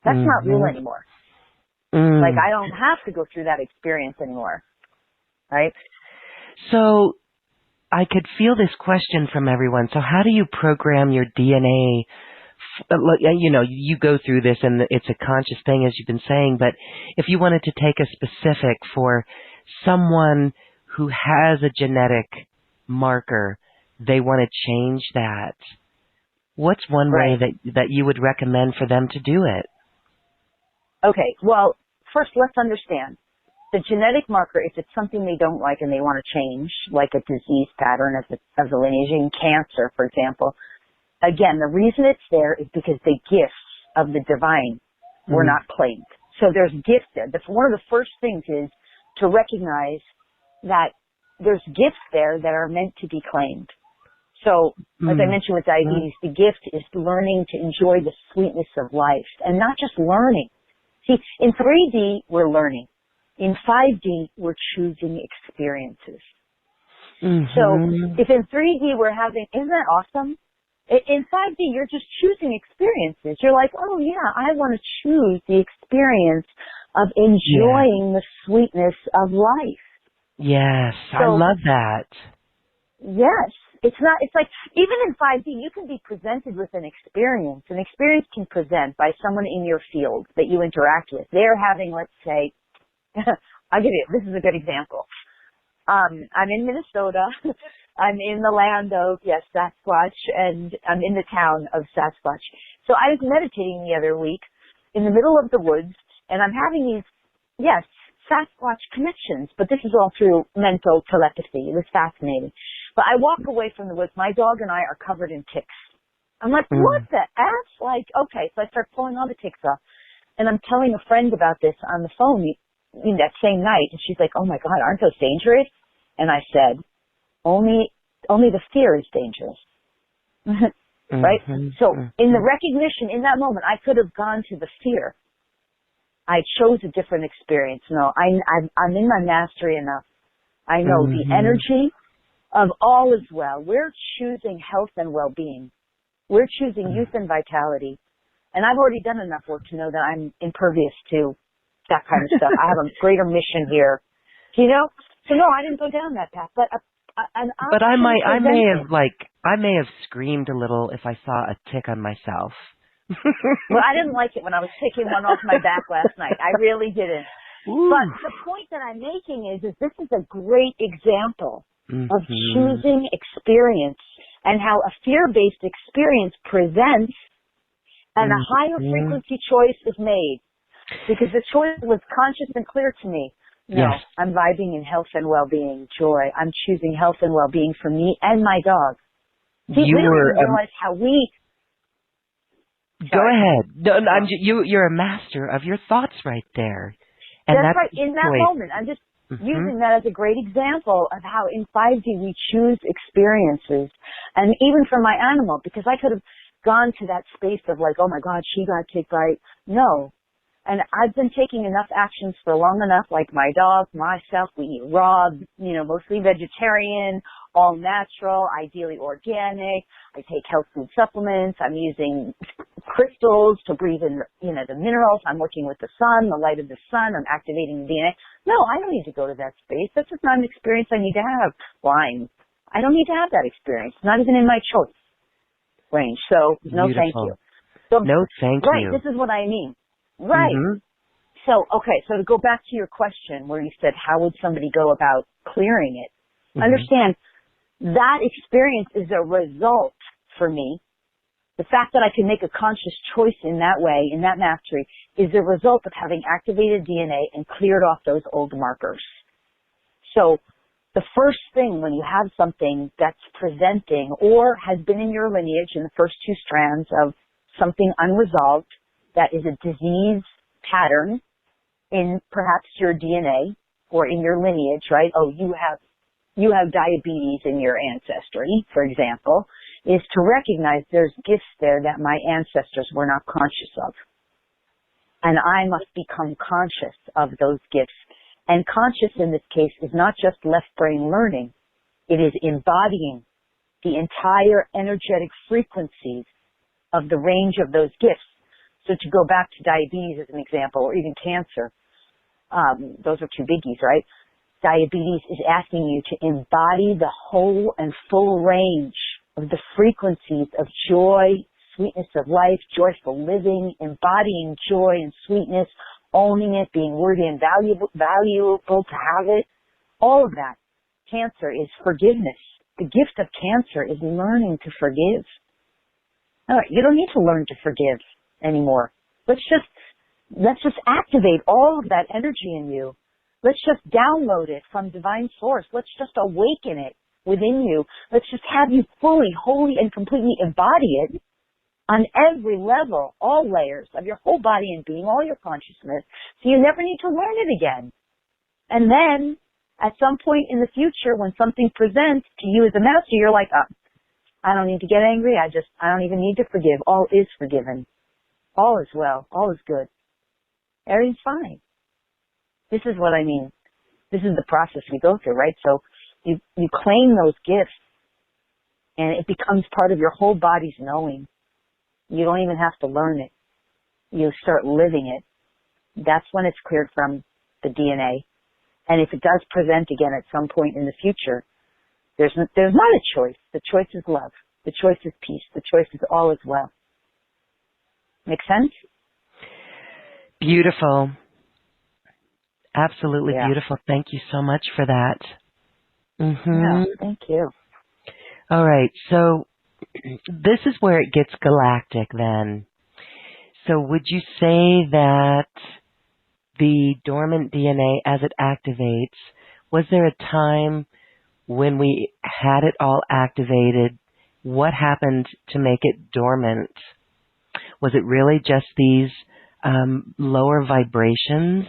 That's not real anymore. Like, I don't have to go through that experience anymore. Right? So I could feel this question from everyone. So how do you program your DNA? You go through this and it's a conscious thing, as you've been saying, but if you wanted to take a specific for someone who has a genetic marker, they want to change that. What's one way that you would recommend for them to do it? Okay, well, first let's understand. The genetic marker, if it's something they don't like and they want to change, like a disease pattern of the lineage, in cancer, for example, again, the reason it's there is because the gifts of the divine were not claimed. So there's gifts there. That's one of the first things, is to recognize that there's gifts there that are meant to be claimed. So, as I mentioned with diabetes, the gift is learning to enjoy the sweetness of life, and not just learning. See, in 3D, we're learning. In 5D, we're choosing experiences. So, if in 3D we're having, isn't that awesome? In 5D, you're just choosing experiences. You're like, oh yeah, I want to choose the experience of enjoying the sweetness of life. Yes, so, I love that. Yes. It's like, even in 5D, you can be presented with an experience. An experience can present by someone in your field that you interact with. They're having, let's say, this is a good example. I'm in Minnesota. I'm in the land of, Sasquatch, and I'm in the town of Sasquatch. So I was meditating the other week in the middle of the woods, and I'm having these, Sasquatch connections, but this is all through mental telepathy. It was fascinating. But I walk away from the woods. My dog and I are covered in ticks. I'm like, what the F? Like, okay. So I start pulling all the ticks off. And I'm telling a friend about this on the phone that same night. And she's like, oh my God, aren't those dangerous? And I said, only the fear is dangerous. Right? So in the recognition, in that moment, I could have gone to the fear. I chose a different experience. No, I'm in my mastery enough. I know the energy of all is well. We're choosing health and well-being. We're choosing youth and vitality. And I've already done enough work to know that I'm impervious to that kind of stuff. I have a greater mission here. So no, I didn't go down that path. But I may have screamed a little if I saw a tick on myself. Well, I didn't like it when I was taking one off my back last night. I really didn't. But the point that I'm making is this is a great example of choosing experience, and how a fear-based experience presents and a higher frequency choice is made. Because the choice was conscious and clear to me. No, Yes. I'm vibing in health and well-being, joy. I'm choosing health and well-being for me and my dog. See, You we don't were even realize how we... Go Sorry. ahead. No, you're a master of your thoughts right there. And That's that's right. In that choice. moment, I'm just using that as a great example of how in 5D we choose experiences. And even for my animal, because I could have gone to that space of like, oh my God, she got kicked right. No. And I've been taking enough actions for long enough, like my dog, myself, we eat raw, mostly vegetarian, all natural, ideally organic. I take health food supplements. I'm using crystals to breathe in, the minerals. I'm working with the sun, the light of the sun. I'm activating the DNA. No, I don't need to go to that space. That's just not an experience I need to have. Fine. I don't need to have that experience. It's not even in my choice range. So, no, Beautiful. thank you. So, No, thank right, you. this is what I mean. Right. So, okay, so to go back to your question where you said, how would somebody go about clearing it? Understand, that experience is a result for me. The fact that I can make a conscious choice in that way, in that mastery, is a result of having activated DNA and cleared off those old markers. So the first thing when you have something that's presenting or has been in your lineage in the first two strands of something unresolved, that is a disease pattern in perhaps your DNA or in your lineage, right? Oh, you have diabetes in your ancestry, for example, is to recognize there's gifts there that my ancestors were not conscious of. And I must become conscious of those gifts. And conscious in this case is not just left brain learning. It is embodying the entire energetic frequencies of the range of those gifts. So to go back to diabetes as an example, or even cancer, those are two biggies, right? Diabetes is asking you to embody the whole and full range of the frequencies of joy, sweetness of life, joyful living, embodying joy and sweetness, owning it, being worthy and valuable to have it. All of that. Cancer is forgiveness. The gift of cancer is learning to forgive. All right, you don't need to learn to forgive anymore. Let's just activate all of that energy in you. Let's just download it from divine source. Let's just awaken it within you. Let's just have you fully, wholly, and completely embody it on every level, all layers of your whole body and being, all your consciousness, so you never need to learn it again. And then, at some point in the future, when something presents to you as a master, you're like, oh, I don't need to get angry. I don't even need to forgive. All is forgiven. All is well. All is good. Everything's fine. This is what I mean. This is the process we go through, right? So you claim those gifts, and it becomes part of your whole body's knowing. You don't even have to learn it. You start living it. That's when it's cleared from the DNA. And if it does present again at some point in the future, there's not a choice. The choice is love. The choice is peace. The choice is all is well. Make sense? Beautiful. Absolutely beautiful. Thank you so much for that. Yeah, thank you. All right. So this is where it gets galactic then. So would you say that the dormant DNA, as it activates, was there a time when we had it all activated? What happened to make it dormant? Was it really just these lower vibrations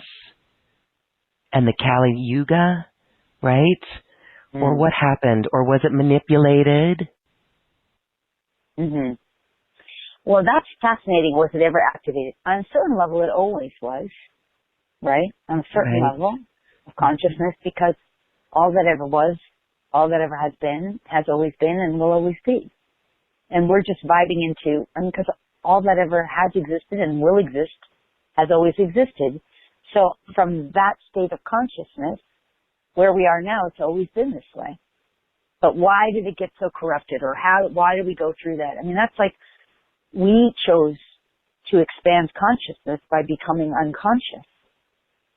and the Kali Yuga, right? Or what happened? Or was it manipulated? Well, that's fascinating. Was it ever activated? On a certain level, it always was, right? On a certain level of consciousness, because all that ever was, all that ever has been, has always been, and will always be. And we're just vibing into, because all that ever has existed and will exist has always existed. So from that state of consciousness, where we are now, it's always been this way. But why did it get so corrupted, or why did we go through that? I mean, that's like, we chose to expand consciousness by becoming unconscious.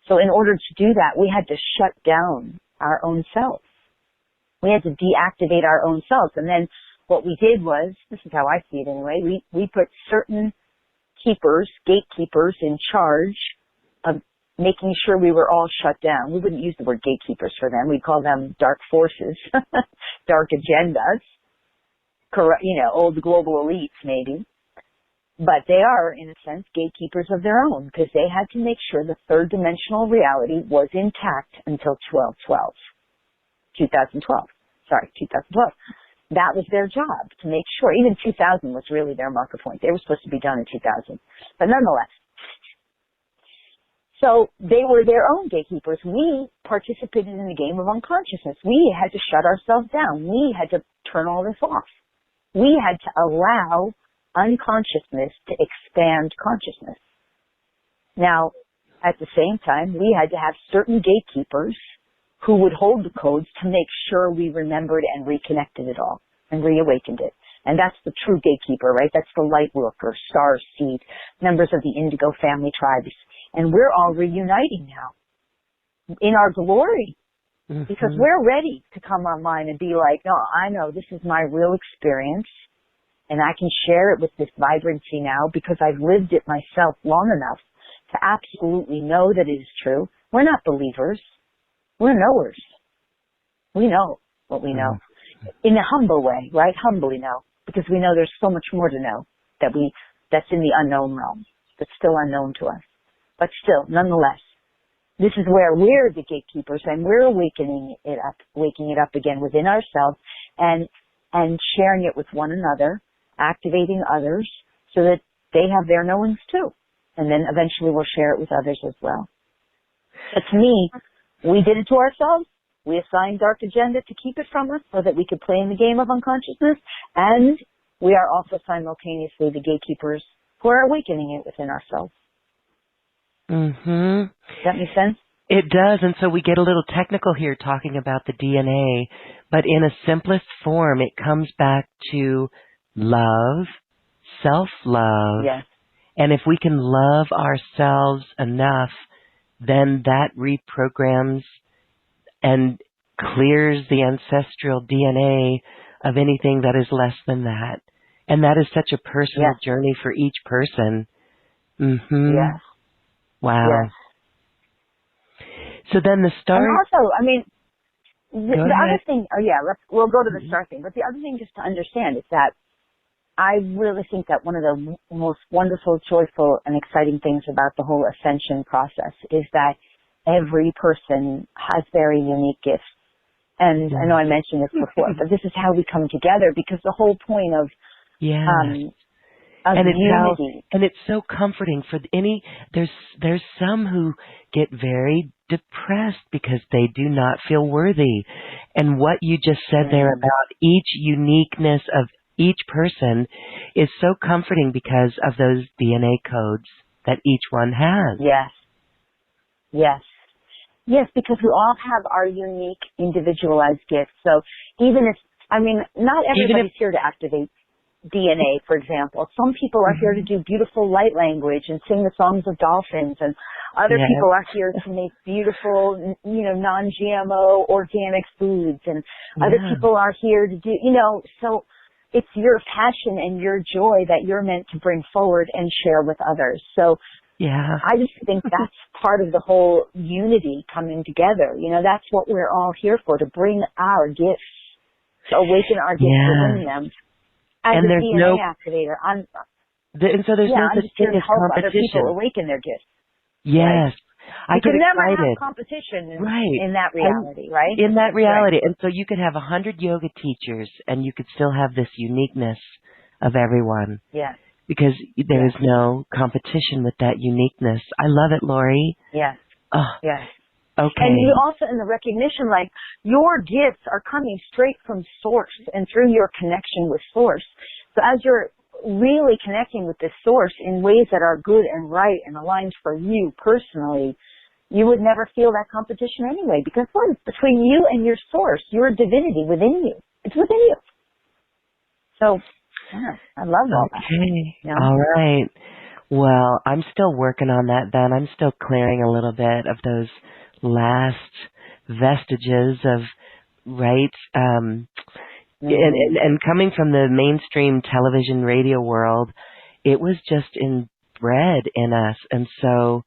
So in order to do that, we had to shut down our own selves. We had to deactivate our own selves. And then what we did was, this is how I see it anyway, we put certain keepers, gatekeepers in charge of making sure we were all shut down. We wouldn't use the word gatekeepers for them. We'd call them dark forces, dark agendas, old global elites maybe. But they are, in a sense, gatekeepers of their own, because they had to make sure the third dimensional reality was intact until 2012. That was their job, to make sure. Even 2000 was really their marker point. They were supposed to be done in 2000. But nonetheless. So they were their own gatekeepers. We participated in the game of unconsciousness. We had to shut ourselves down. We had to turn all this off. We had to allow unconsciousness to expand consciousness. Now, at the same time, we had to have certain gatekeepers who would hold the codes to make sure we remembered and reconnected it all and reawakened it. And that's the true gatekeeper, right? That's the light worker, starseed, members of the indigo family tribes. And we're all reuniting now in our glory, because we're ready to come online and be like, no, I know this is my real experience, and I can share it with this vibrancy now because I've lived it myself long enough to absolutely know that it is true. We're not believers. We're knowers. We know what we know in a humble way, right? Humbly know, because we know there's so much more to know that's in the unknown realm, that's still unknown to us. But still, nonetheless, this is where we're the gatekeepers, and we're waking it up again within ourselves, and sharing it with one another, activating others so that they have their knowings too. And then eventually we'll share it with others as well. But to me, we did it to ourselves. We assigned dark agenda to keep it from us so that we could play in the game of unconsciousness. And we are also simultaneously the gatekeepers who are awakening it within ourselves. Does that make sense? It does. And so we get a little technical here talking about the DNA, but in a simplest form, it comes back to love, self-love. Yes. And if we can love ourselves enough, then that reprograms and clears the ancestral DNA of anything that is less than that. And that is such a personal journey for each person. Yes. Wow. Yes. So then the star... And also, I mean, the other thing, we'll go to the star thing, but the other thing just to understand is that I really think that one of the most wonderful, joyful, and exciting things about the whole ascension process is that every person has very unique gifts. And I know I mentioned this before, but this is how we come together, because the whole point of unity. And it's so comforting for there's some who get very depressed because they do not feel worthy. And what you just said there about each uniqueness of each person is so comforting because of those DNA codes that each one has. Yes. Yes. Yes, because we all have our unique individualized gifts. So even if, not everybody's here to activate DNA, for example. Some people are here to do beautiful light language and sing the songs of dolphins, and other people are here to make beautiful, non-GMO organic foods, and other people are here to do, so it's your passion and your joy that you're meant to bring forward and share with others. So I just think that's part of the whole unity coming together. That's what we're all here for, to bring our gifts, to awaken our gifts within them. As and a there's DNA activator, and so there's no such thing as help other competition. people awaken their gifts. Yes. Right? I get never excited. have competition in that reality, right? In that reality. And so you could have 100 yoga teachers and you could still have this uniqueness of everyone. Yes. Because there is no competition with that uniqueness. I love it, Lori. Yes. Oh, yes. Okay. And you also, in the recognition, your gifts are coming straight from Source and through your connection with Source. So as you're really connecting with this Source in ways that are good and right and aligned for you personally, you would never feel that competition anyway, because what? Between you and your Source, your divinity within you. It's within you. So, I love all that. Okay. All right. Well, I'm still working on that then. I'm still clearing a little bit of those last vestiges of and coming from the mainstream television radio world, it was just inbred in us, and so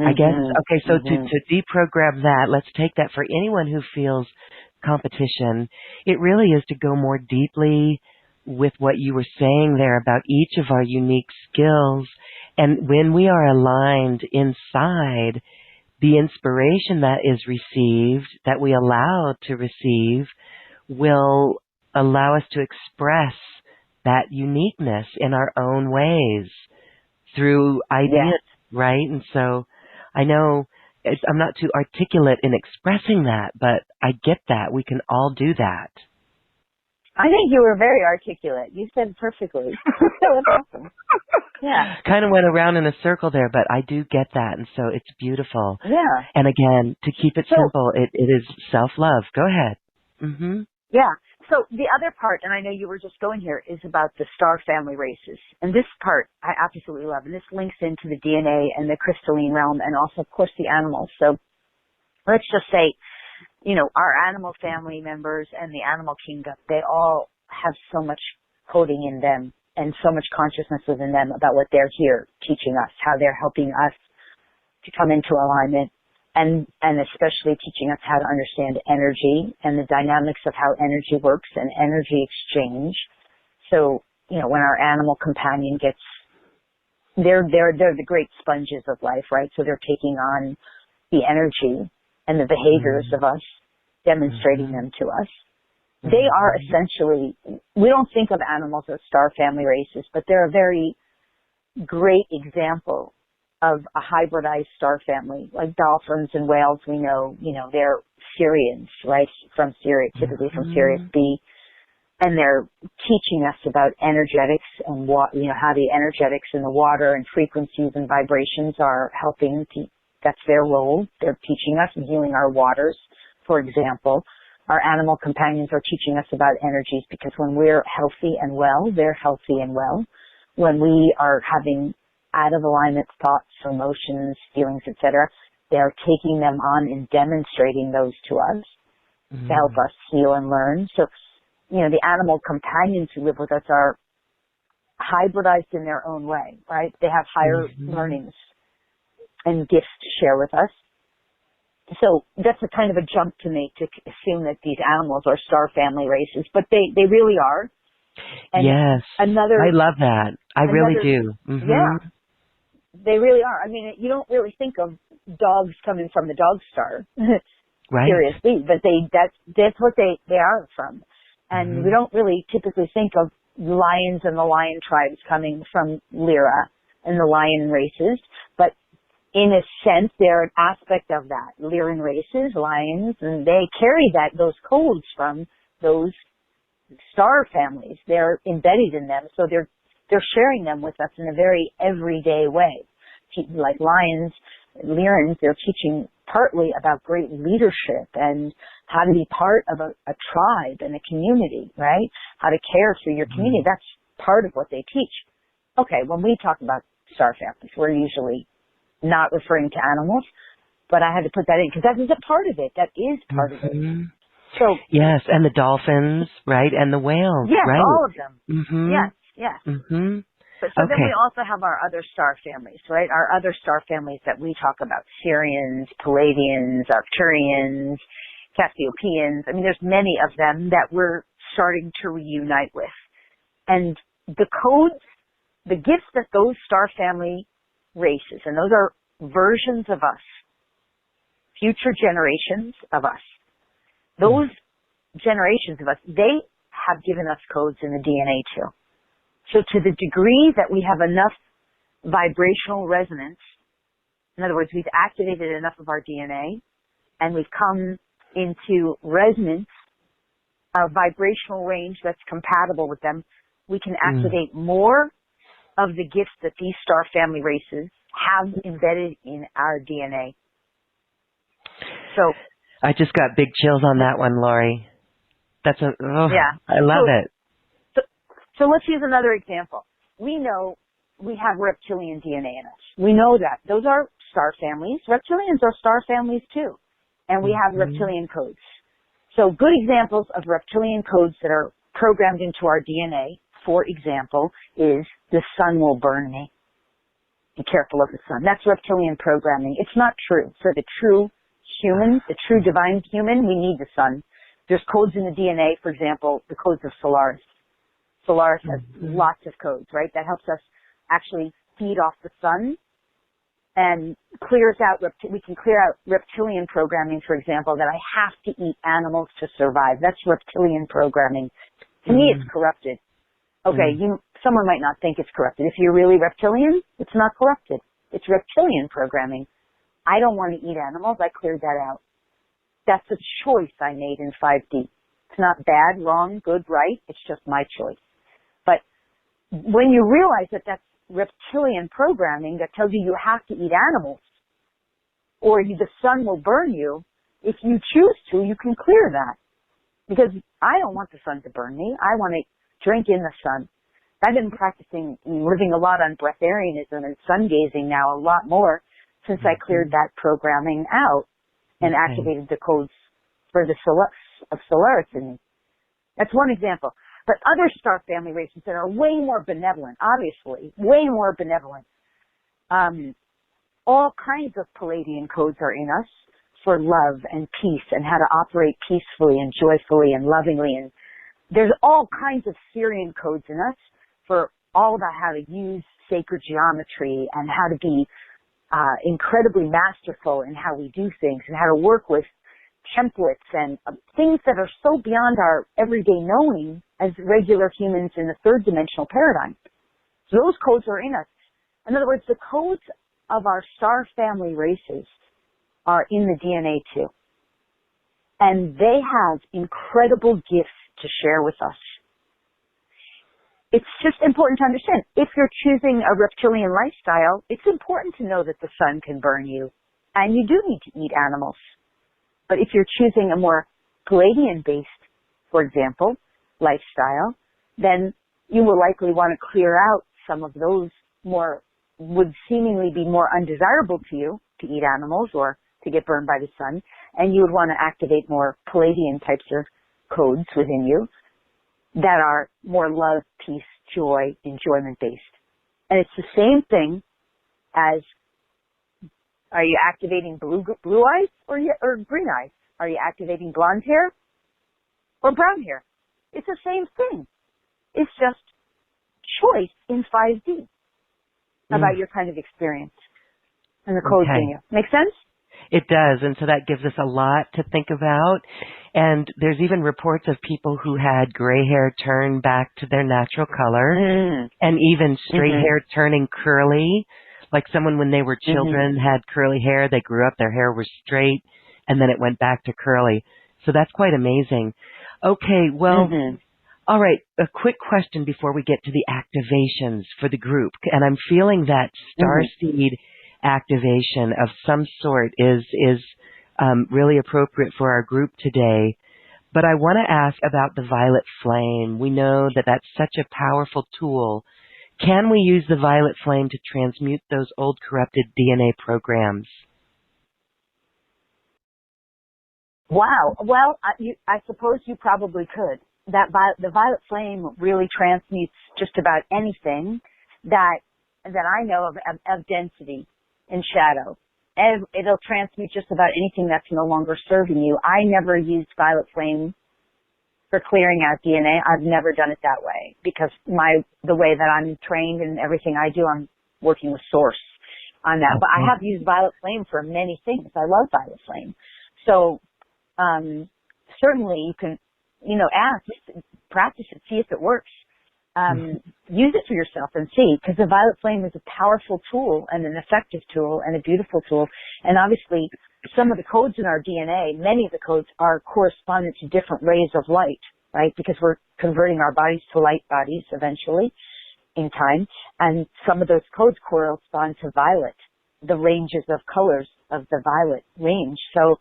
I guess, okay, so Mm-hmm. to deprogram that, let's take that for anyone who feels competition. It really is to go more deeply with what you were saying there about each of our unique skills. And when we are aligned inside, the inspiration that is received, that we allow to receive, will allow us to express that uniqueness in our own ways through Yes. ideas, right? And so I know I'm not too articulate in expressing that, but I get that. We can all do that. I think you were very articulate. You said it perfectly. That was awesome. Yeah. Kind of went around in a circle there, but I do get that, and so it's beautiful. Yeah. And again, to keep it So, simple, it is self-love. Go ahead. yeah. So the other part, and I know you were just going here, is about the star family races. And this part I absolutely love. And this links into the DNA and the crystalline realm and also, of course, the animals. So let's just say, you know, our animal family members and the animal kingdom, they all have so much coding in them and so much consciousness within them about what they're here teaching us, how they're helping us to come into alignment, and especially teaching us how to understand energy and the dynamics of how energy works and energy exchange. So, you know, when our animal companion gets, they're the great sponges of life, right? So they're taking on the energy and the behaviors of us, demonstrating them to us. They are essentially, we don't think of animals as star family races, but they're a very great example of a hybridized star family, like dolphins and whales. We know, you know, they're Sirians, right? From Sirius, typically from Sirius B. And they're teaching us about energetics and what, you know, how the energetics in the water and frequencies and vibrations are helping to, that's their role. They're teaching us and healing our waters, for example. Our animal companions are teaching us about energies, because when we're healthy and well, they're healthy and well. When we are having out of alignment thoughts, emotions, feelings, etc., they are taking them on and demonstrating those to us to help us heal and learn. So, you know, the animal companions who live with us are hybridized in their own way, right? They have higher learnings and gifts to share with us. So that's a kind of a jump to make to assume that these animals are star family races, but they really are. And yes, I love that. I really do. Yeah, they really are. I mean, you don't really think of dogs coming from the dog star, right? Seriously, but that's what they are from. And we don't really typically think of lions and the lion tribes coming from Lyra and the lion races, but in a sense, they're an aspect of that. Lyran races, lions, and they carry those codes from those star families. They're embedded in them, so they're sharing them with us in a very everyday way. Like lions, Lyrans, they're teaching partly about great leadership and how to be part of a tribe and a community, right? How to care for your community. That's part of what they teach. Okay, when we talk about star families, we're usually not referring to animals, but I had to put that in because that is a part of it. That is part of it. So yes, and the dolphins, right, and the whales, yes, right? all of them. Yes. But so then we also have our other star families, right? Our other star families that we talk about: Sirians, Pleiadians, Arcturians, Cassiopeians. I mean, there's many of them that we're starting to reunite with, and the codes, the gifts that those star family races, and those are versions of us, future generations of us. Those generations of us, they have given us codes in the DNA too. So to the degree that we have enough vibrational resonance, in other words, we've activated enough of our DNA and we've come into resonance, a vibrational range that's compatible with them, we can activate more of the gifts that these star family races have embedded in our DNA. So I just got big chills on that one, Lori. I love it. So let's use another example. We know we have reptilian DNA in us. We know that. Those are star families. Reptilians are star families too. And we have reptilian codes. So good examples of reptilian codes that are programmed into our DNA, for example, is the sun will burn me. be careful of the sun. That's reptilian programming. It's not true. For the true human, the true divine human, we need the sun. There's codes in the DNA, for example, the codes of Solaris. Solaris has lots of codes, right? That helps us actually feed off the sun and clears out, we can clear out reptilian programming, for example, that I have to eat animals to survive. That's reptilian programming. To me, it's corrupted. Okay, someone might not think it's corrupted. If you're really reptilian, it's not corrupted. It's reptilian programming. I don't want to eat animals. I cleared that out. That's a choice I made in 5D. It's not bad, wrong, good, right. It's just my choice. But when you realize that that's reptilian programming that tells you have to eat animals or the sun will burn you, if you choose to, you can clear that. Because I don't want the sun to burn me. I want to drink in the sun. I've been practicing living a lot on breatharianism and sun gazing now a lot more since I cleared that programming out and activated the codes for the Solaris in me. That's one example. But other star family races that are way more benevolent, obviously, way more benevolent. All kinds of Pleiadian codes are in us for love and peace and how to operate peacefully and joyfully and lovingly. And there's all kinds of Syrian codes in us for all about how to use sacred geometry and how to be incredibly masterful in how we do things and how to work with templates and things that are so beyond our everyday knowing as regular humans in the third dimensional paradigm. So those codes are in us. In other words, the codes of our star family races are in the DNA too. And they have incredible gifts to share with us. It's just important to understand, if you're choosing a reptilian lifestyle, it's important to know that the sun can burn you. And you do need to eat animals. But if you're choosing a more Pleiadian-based, for example, lifestyle, then you will likely want to clear out some of those would seemingly be more undesirable to you to eat animals or to get burned by the sun. And you would want to activate more Pleiadian types of codes within you that are more love, peace, joy, enjoyment-based. And it's the same thing as, are you activating blue eyes or green eyes? Are you activating blonde hair or brown hair? It's the same thing. It's just choice in 5D about your kind of experience and the codes in you. Make sense? It does, and so that gives us a lot to think about. And there's even reports of people who had gray hair turn back to their natural color, and even straight hair turning curly. Like someone when they were children had curly hair, they grew up, their hair was straight, and then it went back to curly. So that's quite amazing. Okay, well, all right, a quick question before we get to the activations for the group. And I'm feeling that starseed activation of some sort is really appropriate for our group today. But I want to ask about the violet flame. We know that that's such a powerful tool. Can we use the violet flame to transmute those old corrupted DNA programs? Wow. Well, I suppose you probably could. The violet flame really transmutes just about anything that I know of density and shadow. And it'll transmute just about anything that's no longer serving you. I never used violet flame for clearing out DNA. I've never done it that way because the way that I'm trained and everything I do, I'm working with source on that. But I have used violet flame for many things. I love violet flame. So certainly you can, ask, practice it, see if it works. Use it for yourself and see, because the violet flame is a powerful tool and an effective tool and a beautiful tool. And obviously, some of the codes in our DNA, many of the codes are correspondent to different rays of light, right? Because we're converting our bodies to light bodies eventually in time. And some of those codes correspond to violet, the ranges of colors of the violet range. So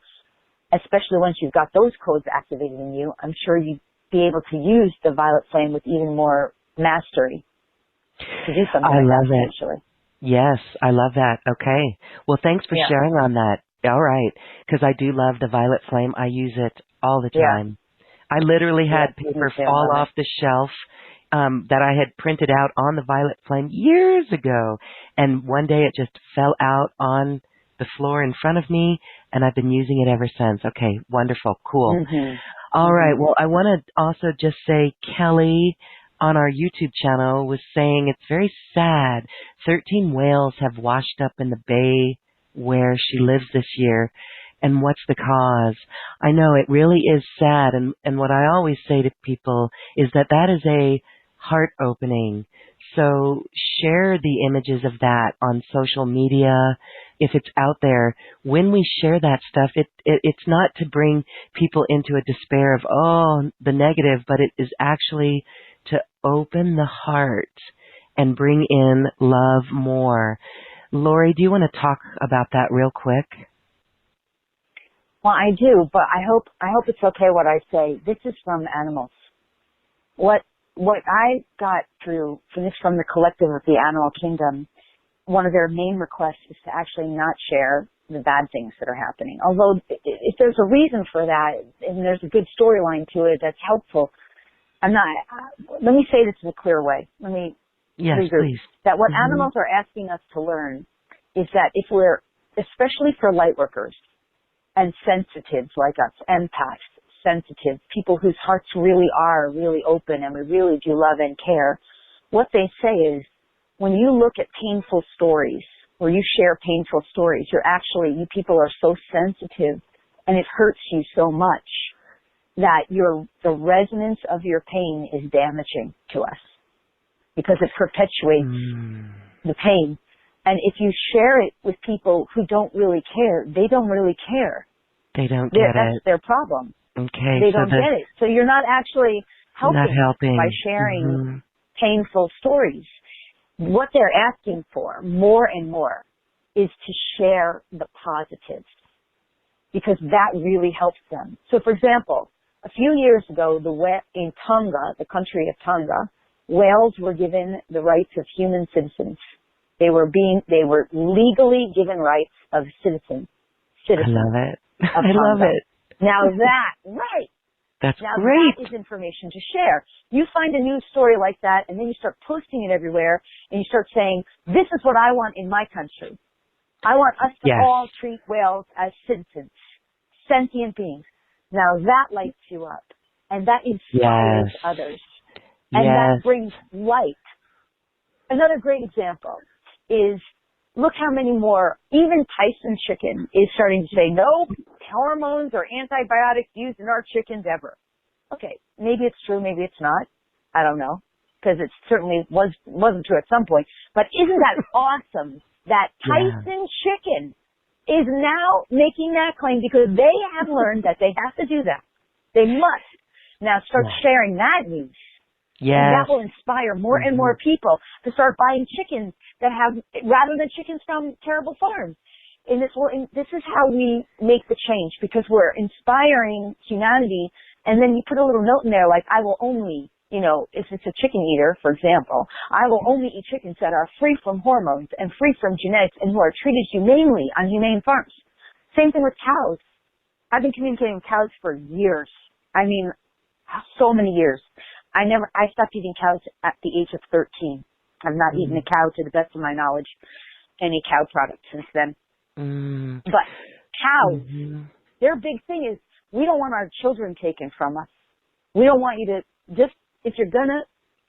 especially once you've got those codes activated in you, I'm sure you'd be able to use the violet flame with even more mastery to do something I like love that it. essentially. Yes, I love that. Okay. Well, thanks for sharing on that. All right. Because I do love the violet flame. I use it all the time. I literally had paper fall off the shelf that I had printed out on the violet flame years ago. And one day it just fell out on the floor in front of me, and I've been using it ever since. Okay, wonderful, cool. All right, well, I want to also just say Kelly on our YouTube channel was saying it's very sad. 13 whales have washed up in the bay where she lives this year. And what's the cause? I know it really is sad. And what I always say to people is that that is a heart opening. So share the images of that on social media if it's out there. When we share that stuff, it's not to bring people into a despair of, oh, the negative, but it is actually to open the heart and bring in love more. Lori, do you want to talk about that real quick? Well, I do, but I hope it's okay what I say. This is from animals. What I got through from the collective of the animal kingdom, one of their main requests is to actually not share the bad things that are happening. Although if there's a reason for that and there's a good storyline to it that's helpful, let me say this in a clear way. Let me regroup. Please. That what animals are asking us to learn is that if we're, especially for light workers, and sensitives like us, empaths, sensitive, people whose hearts really are really open and we really do love and care, what they say is, when you look at painful stories, or you share painful stories, you people are so sensitive and it hurts you so much that the resonance of your pain is damaging to us because it perpetuates the pain. And if you share it with people who don't really care, they don't really care. They don't get it. That's their problem. Okay. They don't get it. So you're not actually helping by sharing painful stories. What they're asking for more and more is to share the positives because that really helps them. So for example, a few years ago, in Tonga, the country of Tonga, whales were given the rights of human citizens. They were legally given rights of citizens. I love it. I love it. Now That's great. That is information to share. You find a news story like that, and then you start posting it everywhere, and you start saying, this is what I want in my country. I want us to all treat whales as citizens, sentient beings. Now that lights you up, and that inspires others, and that brings light. Another great example is, look how many more, even Tyson chicken is starting to say, no hormones or antibiotics used in our chickens ever. Okay, maybe it's true, maybe it's not. I don't know, because it certainly wasn't true at some point. But isn't that awesome that Tyson chicken is now making that claim because they have learned that they have to do that. They must. Now start sharing that news. And that will inspire more and more people to start buying chickens that rather than chickens from terrible farms. And this is how we make the change, because we're inspiring humanity. And then you put a little note in there like, I will only, if it's a chicken eater, for example, I will only eat chickens that are free from hormones and free from genetics and who are treated humanely on humane farms. Same thing with cows. I've been communicating with cows for years. I mean, so many years. I stopped eating cows at the age of 13. I've not eaten a cow, to the best of my knowledge, any cow product since then. But cows, their big thing is, we don't want our children taken from us. We don't want you to if you're going to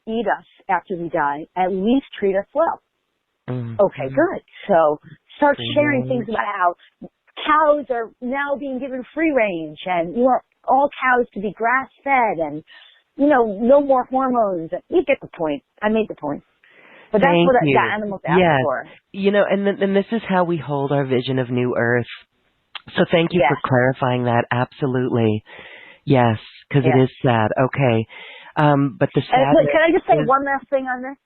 eat us after we die, at least treat us well. Okay, good. So start sharing things about how cows are now being given free range, and you want all cows to be grass-fed, and no more hormones. You get the point. I made the point. But that's what the animals ask for. And this is how we hold our vision of New Earth. So thank you for clarifying that. Absolutely. Yes, because it is sad. Okay. But the sadness... Can I just say one last thing on this?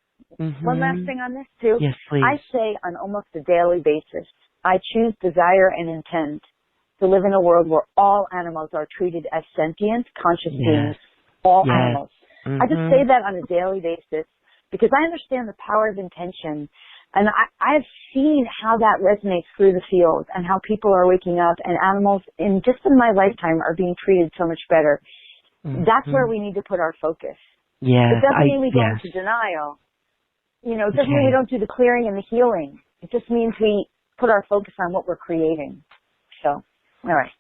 One last thing on this, too? Yes, please. I say on almost a daily basis, I choose, desire, and intend to live in a world where all animals are treated as sentient, conscious beings. All animals. I just say that on a daily basis because I understand the power of intention, and I've seen how that resonates through the field and how people are waking up and animals just in my lifetime are being treated so much better. That's where we need to put our focus. Yes. It doesn't mean we go Yes. into denial. You know, it doesn't mean we Okay. don't do the clearing and the healing. It just means we put our focus on what we're creating. So, all right.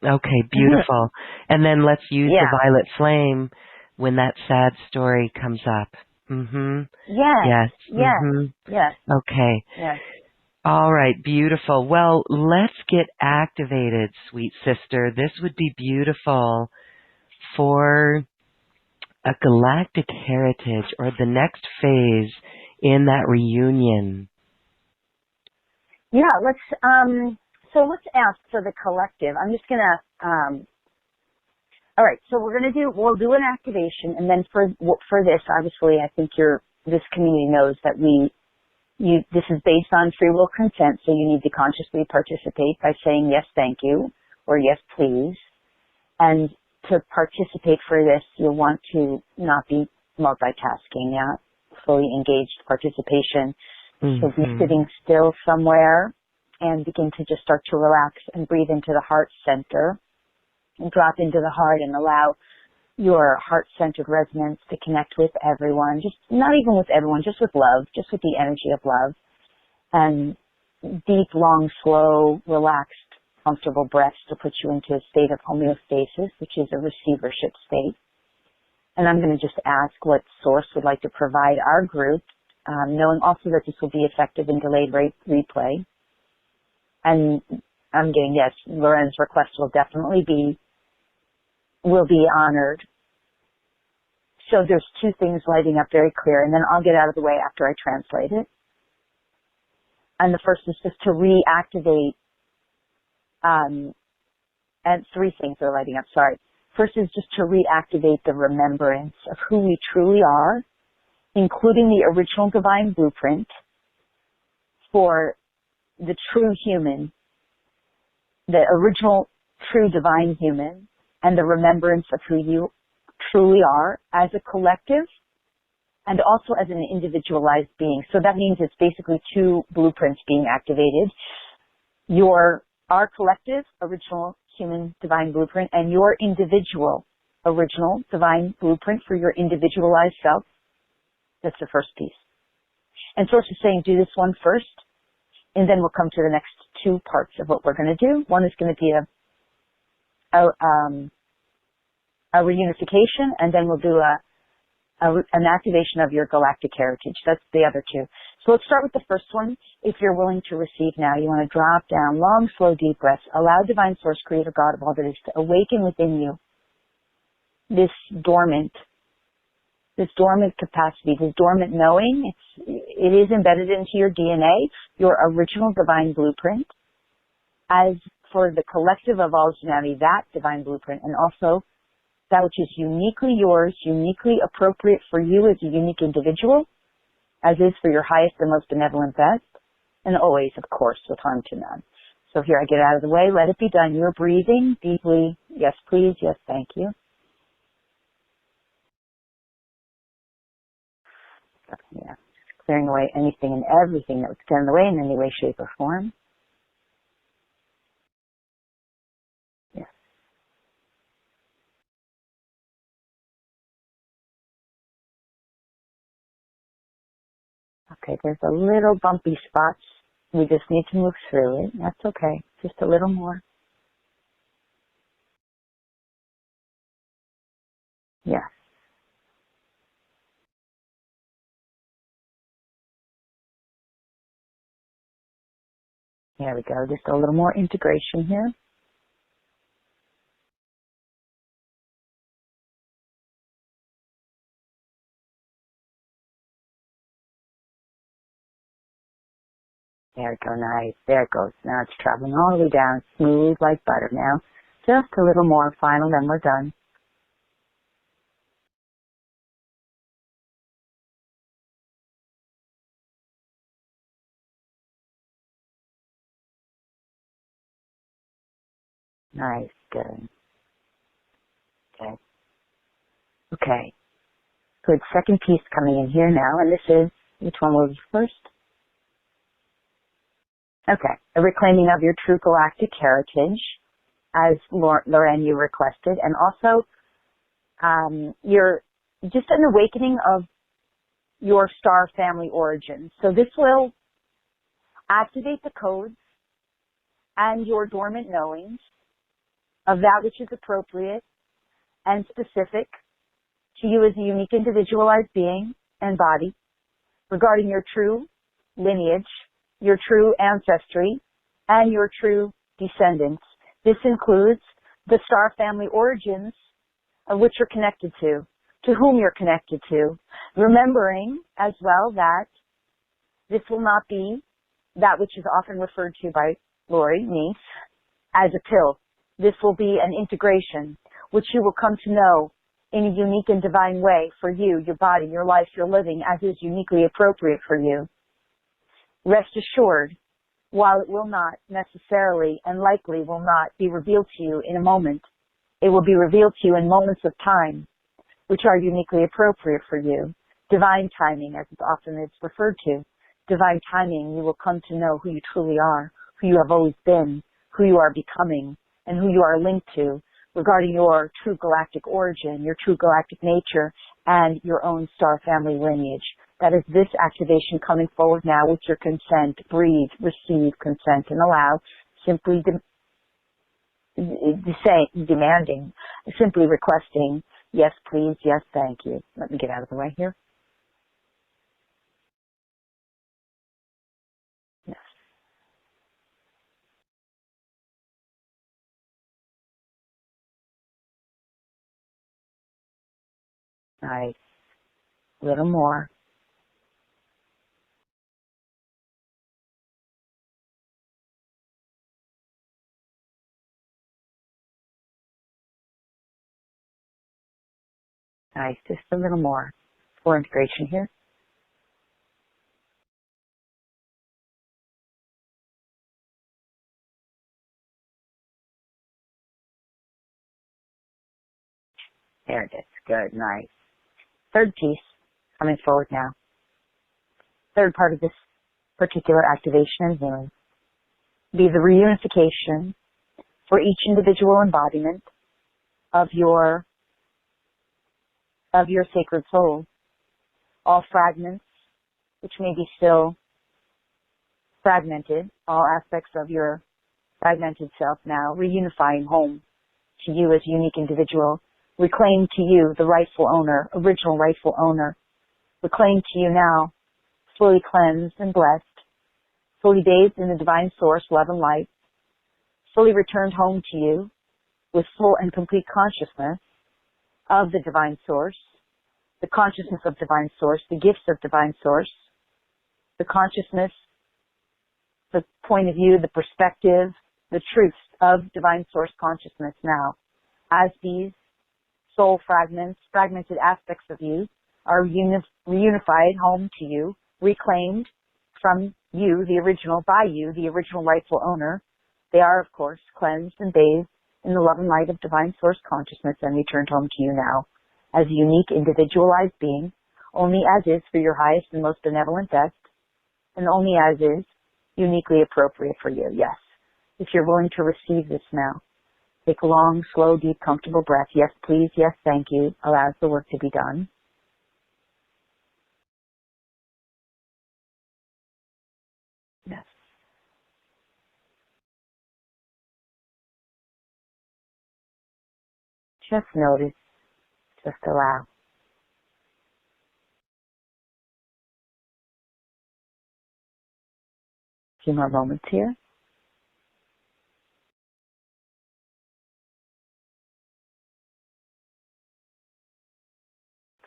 Okay, beautiful. And then let's use the Yeah. violet flame when that sad story comes up. Mhm. Yes. Yes. Yes. Mhm. Yes. Okay. Yes. All right, beautiful. Well, let's get activated, sweet sister. This would be beautiful for a galactic heritage or the next phase in that reunion. Yeah, so let's ask for the collective. I'm just gonna, all right, so we'll do an activation, and then for this, obviously, I think this community knows that this is based on free will consent, so you need to consciously participate by saying yes, thank you, or yes, please. And to participate for this, you'll want to not be multitasking, yeah, fully engaged participation. So be Mhm. sitting still somewhere and begin to just start to relax and breathe into the heart center and drop into the heart and allow your heart-centered resonance to connect with everyone, just not even with everyone, just with love, just with the energy of love. And deep, long, slow, relaxed, comfortable breaths to put you into a state of homeostasis, which is a receivership state. And I'm going to just ask what source would like to provide our group, knowing also that this will be effective in delayed replay. And I'm getting, yes, Loren's request will definitely be honored. So there's two things lighting up very clear, and then I'll get out of the way after I translate it. And the first is just to reactivate, and three things are lighting up, sorry. First is just to reactivate the remembrance of who we truly are, including the original divine blueprint for the true human, the original true divine human, and the remembrance of who you truly are as a collective and also as an individualized being. So that means it's basically two blueprints being activated. Our collective original human divine blueprint and your individual original divine blueprint for your individualized self. That's the first piece. And Source is saying do this one first, and then we'll come to the next two parts of what we're going to do. One is going to be a reunification, and then we'll do an activation of your galactic heritage. That's the other two. So let's start with the first one. If you're willing to receive now, you want to drop down, long, slow, deep breaths. Allow Divine Source, Creator, God of all that is, to awaken within you this dormant capacity, this dormant knowing. It is embedded into your DNA, your original divine blueprint. As for the collective of all humanity, that divine blueprint, and also that which is uniquely yours, uniquely appropriate for you as a unique individual, as is for your highest and most benevolent best, and always, of course, with harm to none. So here I get out of the way. Let it be done. You're breathing deeply. Yes, please. Yes, thank you. Yeah. Clearing away anything and everything that would stand in the way in any way, shape, or form. Yes. Okay, there's a little bumpy spots. We just need to move through it. That's okay. Just a little more. Yeah. There we go. Just a little more integration here. There we go. Nice. There it goes. Now it's traveling all the way down, smooth like butter now. Just a little more final, then we're done. Nice. Good. Okay. Okay. Good. Second piece coming in here now, and this is, which one was first? Okay. A reclaiming of your true galactic heritage, as Lorraine, you requested, and also your just an awakening of your star family origins. So this will activate the codes and your dormant knowings of that which is appropriate and specific to you as a unique individualized being and body regarding your true lineage, your true ancestry, and your true descendants. This includes the star family origins of which you're connected to whom you're connected to, remembering as well that this will not be that which is often referred to by Lori, me, as a pill. This will be an integration, which you will come to know in a unique and divine way for you, your body, your life, your living, as is uniquely appropriate for you. Rest assured, while it will not necessarily and likely will not be revealed to you in a moment, it will be revealed to you in moments of time, which are uniquely appropriate for you. Divine timing, as it often is referred to. Divine timing, you will come to know who you truly are, who you have always been, who you are becoming, and who you are linked to regarding your true galactic origin, your true galactic nature, and your own star family lineage. That is this activation coming forward now with your consent. Breathe, receive, consent, and allow. Simply demanding, simply requesting, yes, please, yes, thank you. Let me get out of the way here. Yes. Nice. A little more. Nice. Just a little more for integration here. There it is. Good. Nice. Third piece coming forward now. Third part of this particular activation and healing be the reunification for each individual embodiment of your sacred soul. All fragments, which may be still fragmented, all aspects of your fragmented self now reunifying home to you as a unique individual. Reclaim to you the rightful owner, original rightful owner. Reclaim to you now, fully cleansed and blessed, fully bathed in the divine source, love and light, fully returned home to you with full and complete consciousness of the divine source, the consciousness of divine source, the gifts of divine source, the consciousness, the point of view, the perspective, the truths of divine source consciousness now, as these soul fragments, fragmented aspects of you are reunified home to you, reclaimed from you, the original, by you, the original rightful owner. They are, of course, cleansed and bathed in the love and light of divine source consciousness and returned home to you now as a unique individualized being, only as is for your highest and most benevolent best, and only as is uniquely appropriate for you. Yes, if you're willing to receive this now, take a long, slow, deep, comfortable breath. Yes, please. Yes, thank you. Allows the work to be done. Yes. Just notice. Just allow. A few more moments here.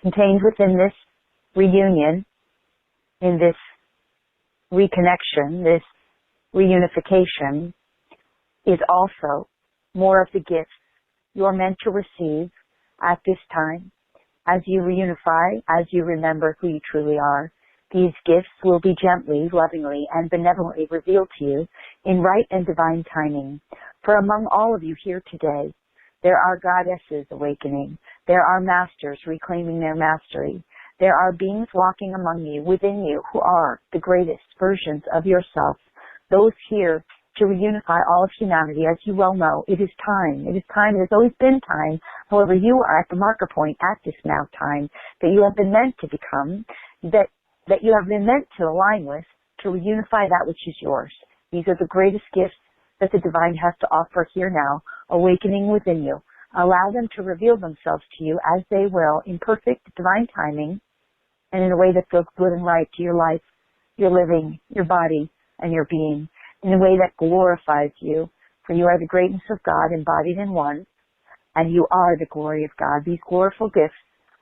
Contained within this reunion, in this reconnection, this reunification, is also more of the gifts you're meant to receive at this time. As you reunify, as you remember who you truly are, these gifts will be gently, lovingly, and benevolently revealed to you in right and divine timing. For among all of you here today, there are goddesses awakening. There are masters reclaiming their mastery. There are beings walking among you, within you, who are the greatest versions of yourself. Those here to reunify all of humanity. As you well know, it is time. It is time. It has always been time. However, you are at the marker point at this now time that you have been meant to become, that you have been meant to align with, to reunify that which is yours. These are the greatest gifts that the divine has to offer here now, awakening within you. Allow them to reveal themselves to you as they will in perfect divine timing and in a way that feels good and right to your life, your living, your body, and your being, in a way that glorifies you. For you are the greatness of God embodied in one, and you are the glory of God. These gloriful gifts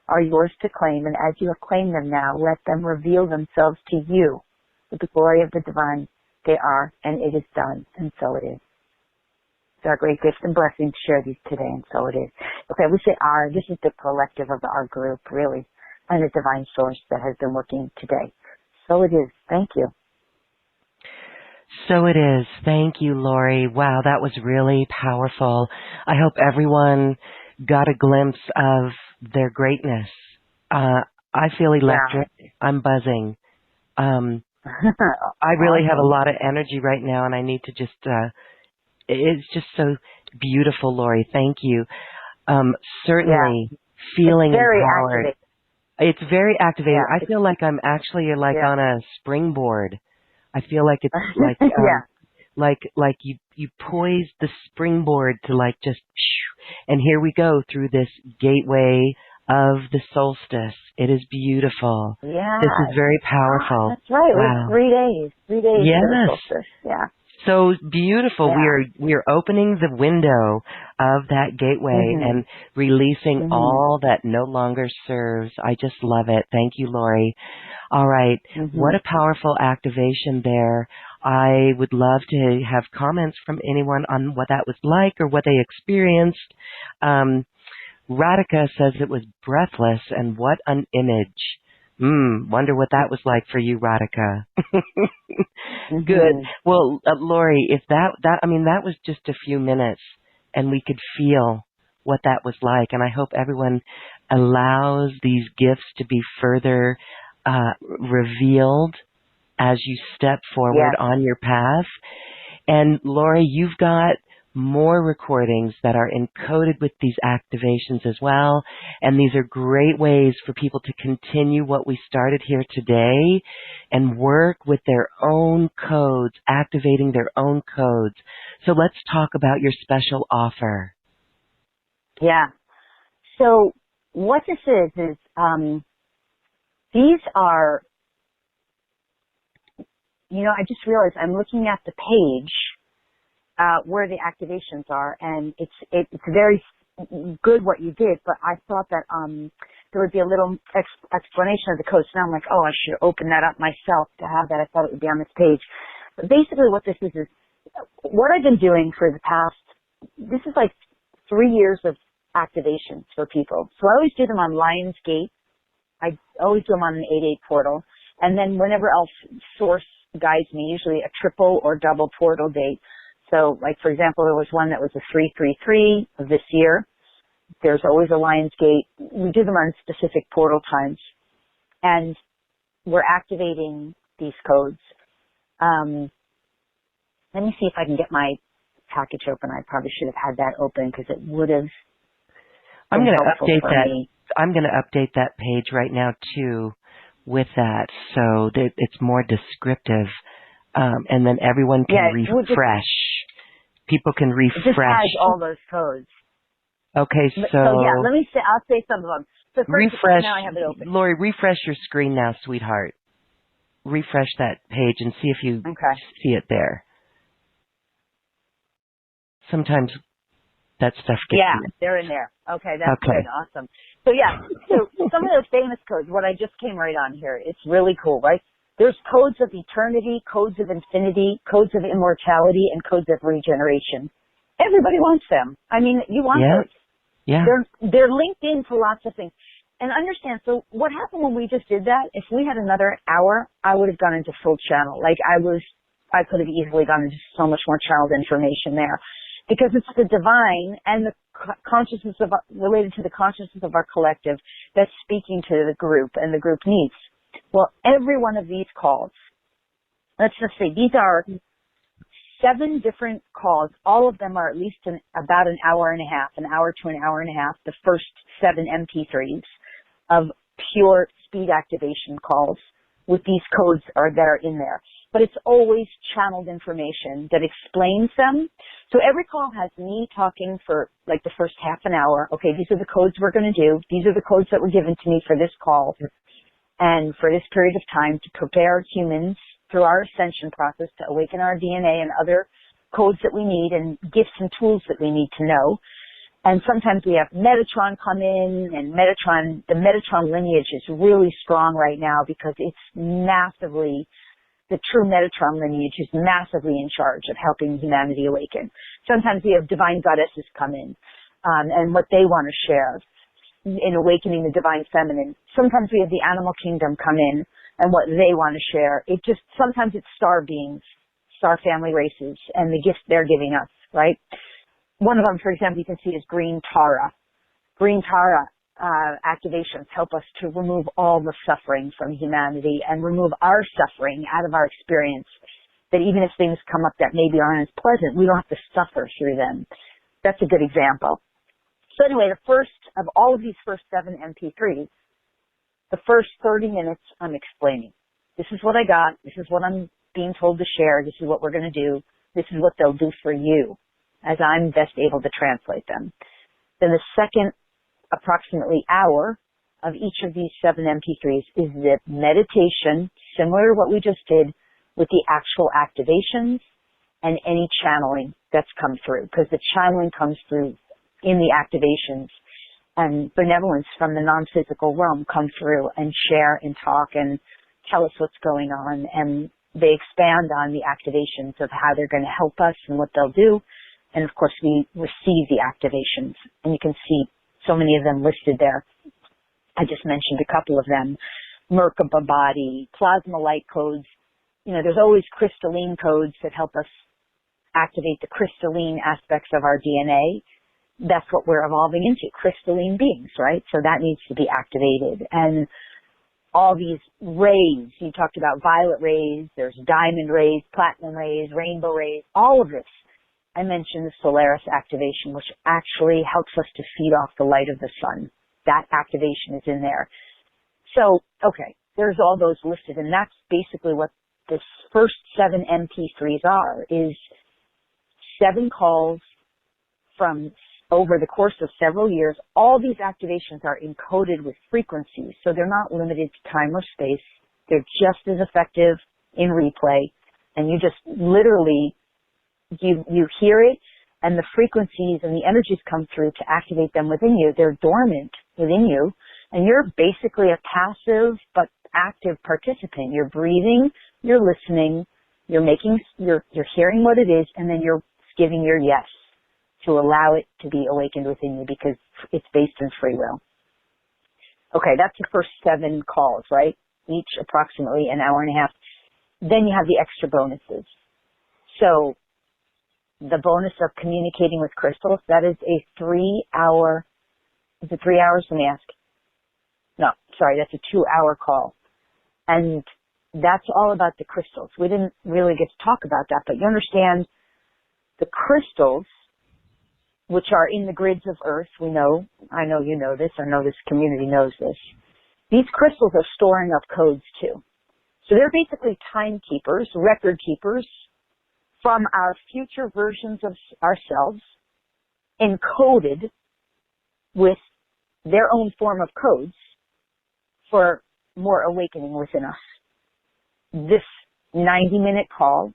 are yours to claim, and as you have claimed them now, let them reveal themselves to you with the glory of the divine. They are, and it is done, and so it is. It's our great gift and blessing to share these today, and so it is. Okay, we say our. This is the collective of our group, really, and the divine source that has been working today. So it is. Thank you. So it is. Thank you, Lori. Wow, that was really powerful. I hope everyone got a glimpse of their greatness. I feel electric. Yeah. I'm buzzing. I really have a lot of energy right now, and I need to just, it's just so beautiful, Lori. Thank you. Certainly feeling empowered. Activating. It's very activating. Yeah, I feel like I'm actually on a springboard. I feel like it's like, like you poise the springboard to like just, and here we go through this gateway of the solstice. It is beautiful. Yeah. This is very powerful. That's right. Wow. It was 3 days. Yes. For the solstice. Yeah. So beautiful. Yeah. We are opening the window of that gateway and releasing all that no longer serves. I just love it. Thank you, Lori. All right. What a powerful activation there. I would love to have comments from anyone on what that was like or what they experienced. Radhika says it was breathless, and what an image. Wonder what that was like for you, Radhika. Good. Well, Lori, if that was just a few minutes, and we could feel what that was like, and I hope everyone allows these gifts to be further revealed as you step forward on your path. And Lori, you've got more recordings that are encoded with these activations as well. And these are great ways for people to continue what we started here today and work with their own codes, activating their own codes. So let's talk about your special offer. Yeah. So what this is these are, I just realized I'm looking at the page where the activations are, and it's very good what you did, but I thought that there would be a little explanation of the codes. Now I'm like, I should open that up myself to have that. I thought it would be on this page. But basically what this is what I've been doing for the past, this is like 3 years of activations for people. So I always do them on Lion's Gate. I always do them on an 8-8 portal. And then whenever else source guides me, usually a triple or double portal date. So, like, for example, there was one that was a 333 of this year. There's always a Lion's Gate. We do them on specific portal times. And we're activating these codes. Let me see if I can get my package open. I probably should have had that open because it would have I'm going to update that. I'm going to update that page right now, too, with that so that it's more descriptive. And then everyone can refresh. People can refresh. It just has all those codes. Okay, so let me say, I'll say some of them. So first, refresh. Now I have it open. Lori, refresh your screen now, sweetheart. Refresh that page and see if you see it there. Sometimes that stuff gets they're in there. Okay, that's good. Awesome. So some of those famous codes, what I just came right on here, it's really cool, right? There's codes of eternity, codes of infinity, codes of immortality, and codes of regeneration. Everybody wants them. I mean, you want those. Yeah. They're linked into lots of things. And understand, so what happened when we just did that, if we had another hour, I would have gone into full channel. Like I could have easily gone into so much more channeled information there. Because it's the divine and the consciousness related to the consciousness of our collective that's speaking to the group and the group needs. Well, every one of these calls, let's just say these are 7 different calls. All of them are at least about an hour and a half, an hour to an hour and a half, the first 7 MP3s of pure speed activation calls with these codes that are in there. But it's always channeled information that explains them. So every call has me talking for like the first half an hour. Okay, these are the codes we're going to do. These are the codes that were given to me for this call and for this period of time to prepare humans through our ascension process to awaken our DNA and other codes that we need and gifts and tools that we need to know. And sometimes we have Metatron come in, and the Metatron lineage is really strong right now because it's massively, the true Metatron lineage is massively in charge of helping humanity awaken. Sometimes we have divine goddesses come in, and what they want to share in awakening the divine feminine. Sometimes we have the animal kingdom come in and what they want to share. Sometimes it's star beings, star family races, and the gifts they're giving us, right? One of them, for example, you can see is Green Tara. Green Tara activations help us to remove all the suffering from humanity and remove our suffering out of our experience, that even if things come up that maybe aren't as pleasant, we don't have to suffer through them. That's a good example. So anyway, the first of all of these first 7 MP3s, the first 30 minutes I'm explaining. This is what I got. This is what I'm being told to share. This is what we're going to do. This is what they'll do for you, as I'm best able to translate them. Then the second approximately hour of each of these 7 MP3s is the meditation, similar to what we just did, with the actual activations and any channeling that's come through, because the channeling comes through in the activations, and benevolence from the non-physical realm come through and share and talk and tell us what's going on, and they expand on the activations of how they're going to help us and what they'll do. And of course, we receive the activations, and you can see so many of them listed there. I just mentioned a couple of them. Merkaba body, plasma light codes. You know, there's always crystalline codes that help us activate the crystalline aspects of our DNA. That's what we're evolving into, crystalline beings, right? So that needs to be activated. And all these rays, you talked about violet rays, there's diamond rays, platinum rays, rainbow rays, all of this. I mentioned the Solaris activation, which actually helps us to feed off the light of the sun. That activation is in there. So, okay, there's all those listed, and that's basically what this first 7 MP3s are, is 7 calls from over the course of several years. All these activations are encoded with frequencies, so they're not limited to time or space. They're just as effective in replay, and you just literally, you hear it, and the frequencies and the energies come through to activate them within you. They're dormant within you, and you're basically a passive but active participant. You're breathing, you're listening, you're hearing what it is, and then you're giving your yes to allow it to be awakened within you, because it's based on free will. Okay, that's the first 7 calls, right? Each approximately an hour and a half. Then you have the extra bonuses. So the bonus of communicating with crystals, that is a 3-hour, is it 3 hours? Let me ask. No, sorry, that's a 2-hour call. And that's all about the crystals. We didn't really get to talk about that, but you understand the crystals, which are in the grids of Earth, we know, I know you know this, I know this community knows this. These crystals are storing up codes too. So they're basically timekeepers, record keepers from our future versions of ourselves, encoded with their own form of codes for more awakening within us. This 90-minute call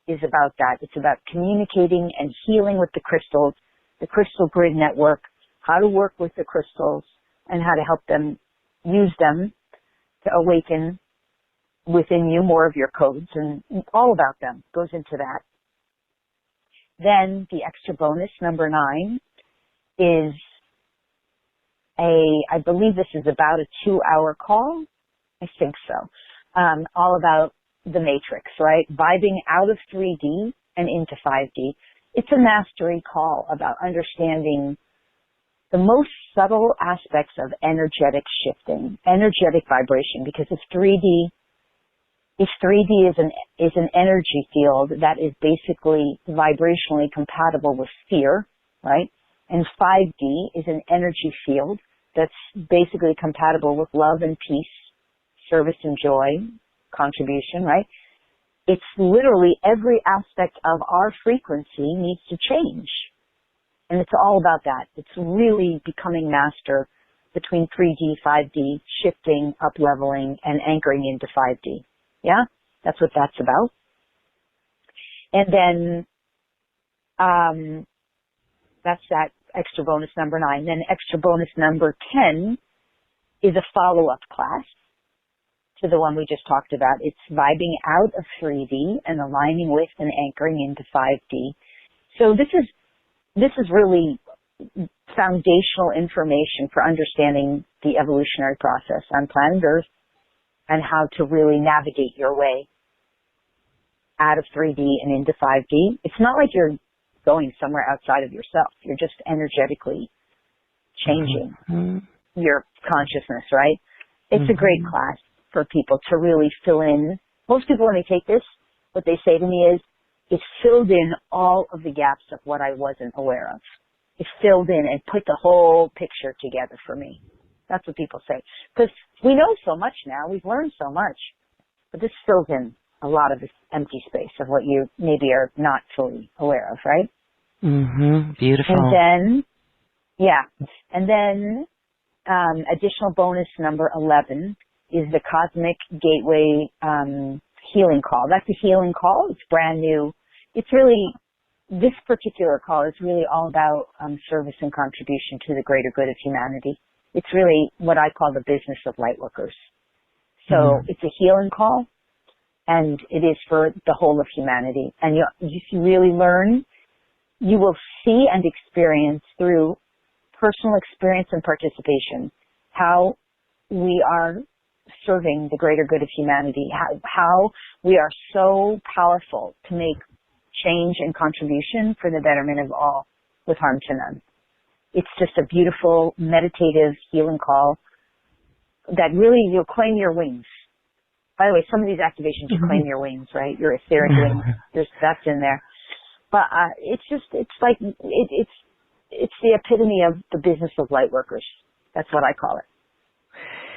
is about that. It's about communicating and healing with the crystals, the crystal grid network, how to work with the crystals, and how to help them use them to awaken within you more of your codes, and all about them goes into that. Then the extra bonus, number 9, is I believe this is about a 2-hour call. I think so. All about the matrix, right? Vibing out of 3D and into 5D. It's a mastery call about understanding the most subtle aspects of energetic shifting, energetic vibration, because if 3D if 3D is an energy field that is basically vibrationally compatible with fear, right? And 5D is an energy field that's basically compatible with love and peace, service and joy, contribution, right? It's literally every aspect of our frequency needs to change. And it's all about that. It's really becoming master between 3D, 5D, shifting, up-leveling, and anchoring into 5D. Yeah? That's what that's about. And then that's that extra bonus number 9. Then extra bonus number 10 is a follow-up class to the one we just talked about. It's vibing out of 3D and aligning with and anchoring into 5D. So this is really foundational information for understanding the evolutionary process on planet Earth and how to really navigate your way out of 3D and into 5D. It's not like you're going somewhere outside of yourself. You're just energetically changing your consciousness, right? It's a great class for people to really fill in. Most people, when they take this, what they say to me is, it filled in all of the gaps of what I wasn't aware of. It filled in and put the whole picture together for me. That's what people say. Because we know so much now. We've learned so much. But this fills in a lot of this empty space of what you maybe are not fully aware of, right? Beautiful. And then additional bonus number 11 is the Cosmic Gateway healing call. That's a healing call. It's brand new. It's really, this particular call is really all about service and contribution to the greater good of humanity. It's really what I call the business of light workers. So it's a healing call, and it is for the whole of humanity. And you really learn, you will see and experience through personal experience and participation how we are serving the greater good of humanity, how we are so powerful to make change and contribution for the betterment of all with harm to none. It's just a beautiful, meditative, healing call that really, you'll claim your wings. By the way, some of these activations, you claim your wings, right? Your etheric wings. That's in there. But it's the epitome of the business of light workers. That's what I call it.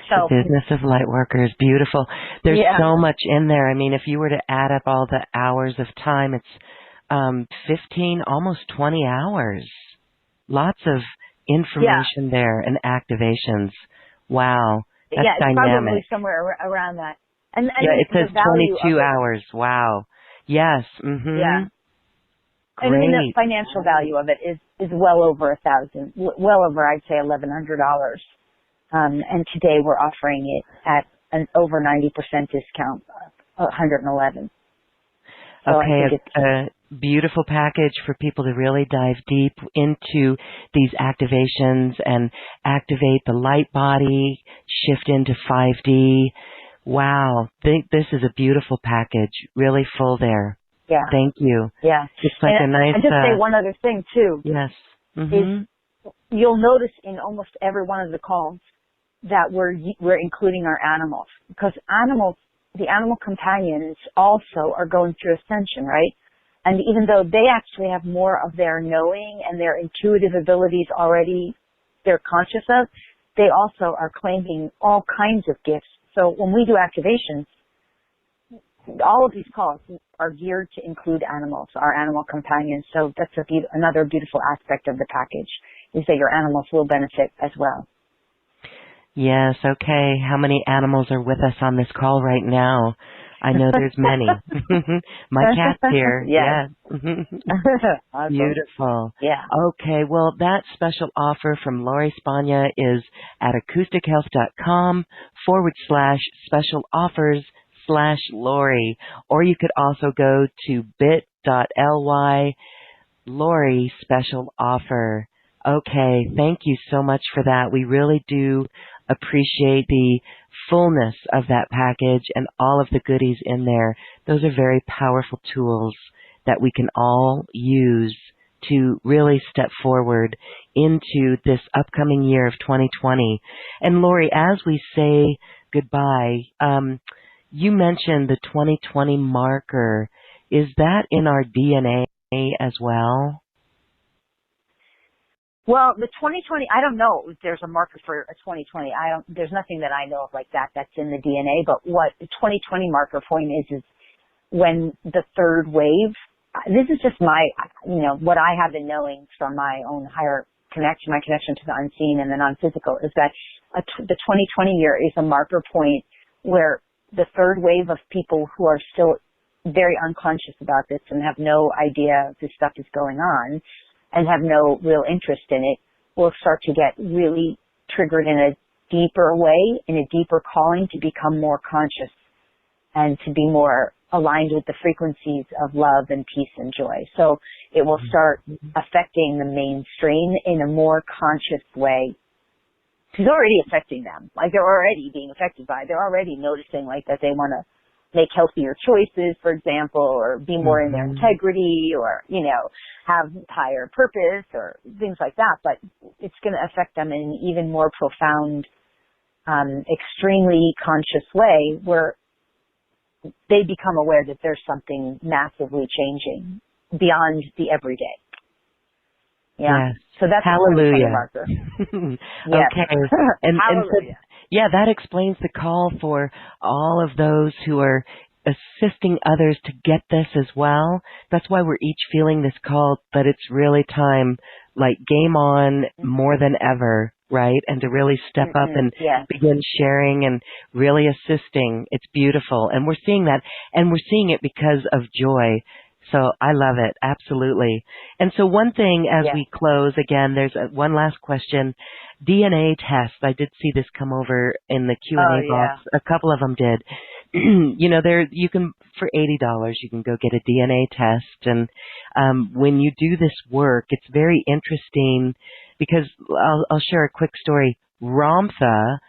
So, the business of light workers, beautiful. There's so much in there. I mean, if you were to add up all the hours of time, it's 15, almost 20 hours. Lots of information there and activations. Wow, that's it's dynamic. Probably somewhere around that. And it says 22 hours. Wow. Yes. Yeah. Great. And the financial value of it is well over $1,000. Well over, I'd say, $1,100. And today we're offering it at an over 90% discount, $111. So okay, it's a beautiful package for people to really dive deep into these activations and activate the light body, shift into 5D. Wow, this is a beautiful package, really full there. Yeah. Thank you. Yeah. It's like a nice... I just say one other thing, too. Yes. Is you'll notice in almost every one of the calls that we're including our animals, because the animal companions also are going through ascension, right? And even though they actually have more of their knowing and their intuitive abilities already they're conscious of, they also are claiming all kinds of gifts. So when we do activations, all of these calls are geared to include animals, our animal companions. So that's another beautiful aspect of the package, is that your animals will benefit as well. Yes, okay. How many animals are with us on this call right now? I know there's many. My cat's here. Yes. Awesome. Beautiful. Yeah. Okay, well, that special offer from Lori Spagna is at acoustichealth.com/special offers/Lori. Or you could also go to bit.ly Lori special offer. Okay, thank you so much for that. We really do appreciate the fullness of that package and all of the goodies in there. Those are very powerful tools that we can all use to really step forward into this upcoming year of 2020. And Lori, as we say goodbye, you mentioned the 2020 marker. Is that in our DNA as well? Well, the 2020, I don't know if there's a marker for a 2020. There's nothing that I know of like that that's in the DNA, but what the 2020 marker point is when the third wave, this is just my, what I have been knowing from my own higher connection, my connection to the unseen and the non-physical, is that the 2020 year is a marker point where the third wave of people who are still very unconscious about this and have no idea this stuff is going on and have no real interest in it will start to get really triggered in a deeper way, in a deeper calling to become more conscious and to be more aligned with the frequencies of love and peace and joy. So it will start affecting the mainstream in a more conscious way. It's already affecting them. Like they're already being affected by it. They're already noticing like that they want to make healthier choices, for example, or be more in their integrity, or, have higher purpose or things like that. But it's going to affect them in an even more profound, extremely conscious way where they become aware that there's something massively changing beyond the everyday. Yeah. Yes. So that's Hallelujah. a marker. Okay. And Hallelujah. yeah, that explains the call for all of those who are assisting others to get this as well. That's why we're each feeling this call, but it's really time, like game on more than ever, right? And to really step up and begin sharing and really assisting. It's beautiful. And we're seeing that, and we're seeing it because of joy. So I love it. Absolutely. And so one thing as we close, again, there's one last question. DNA tests. I did see this come over in the Q&A box. A couple of them did. You can, for $80, you can go get a DNA test. And when you do this work, it's very interesting because I'll share a quick story. Ramtha,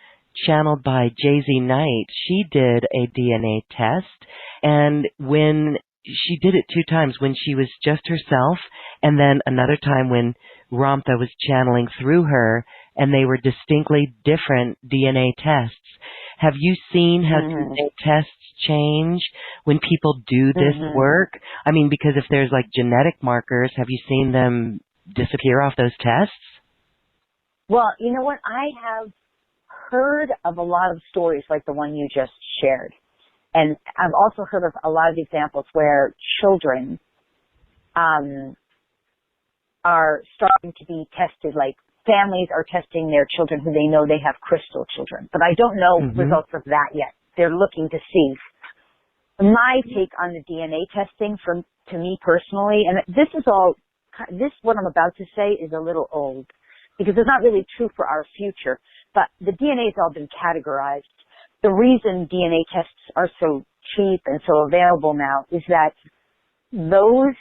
channeled by Jay-Z Knight, she did a DNA test. And when she did it 2 times, when she was just herself, and then another time when Ramtha was channeling through her, and they were distinctly different DNA tests. Have you seen how DNA tests change when people do this work? I mean, because if there's like genetic markers, have you seen them disappear off those tests? Well, you know what? I have heard of a lot of stories like the one you just shared. And I've also heard of a lot of examples where children are starting to be tested, like families are testing their children who they know they have crystal children. But I don't know results of that yet. They're looking to see. My take on the DNA testing to me personally, and what I'm about to say is a little old because it's not really true for our future, but the DNA has all been categorized. The reason DNA tests are so cheap and so available now is that those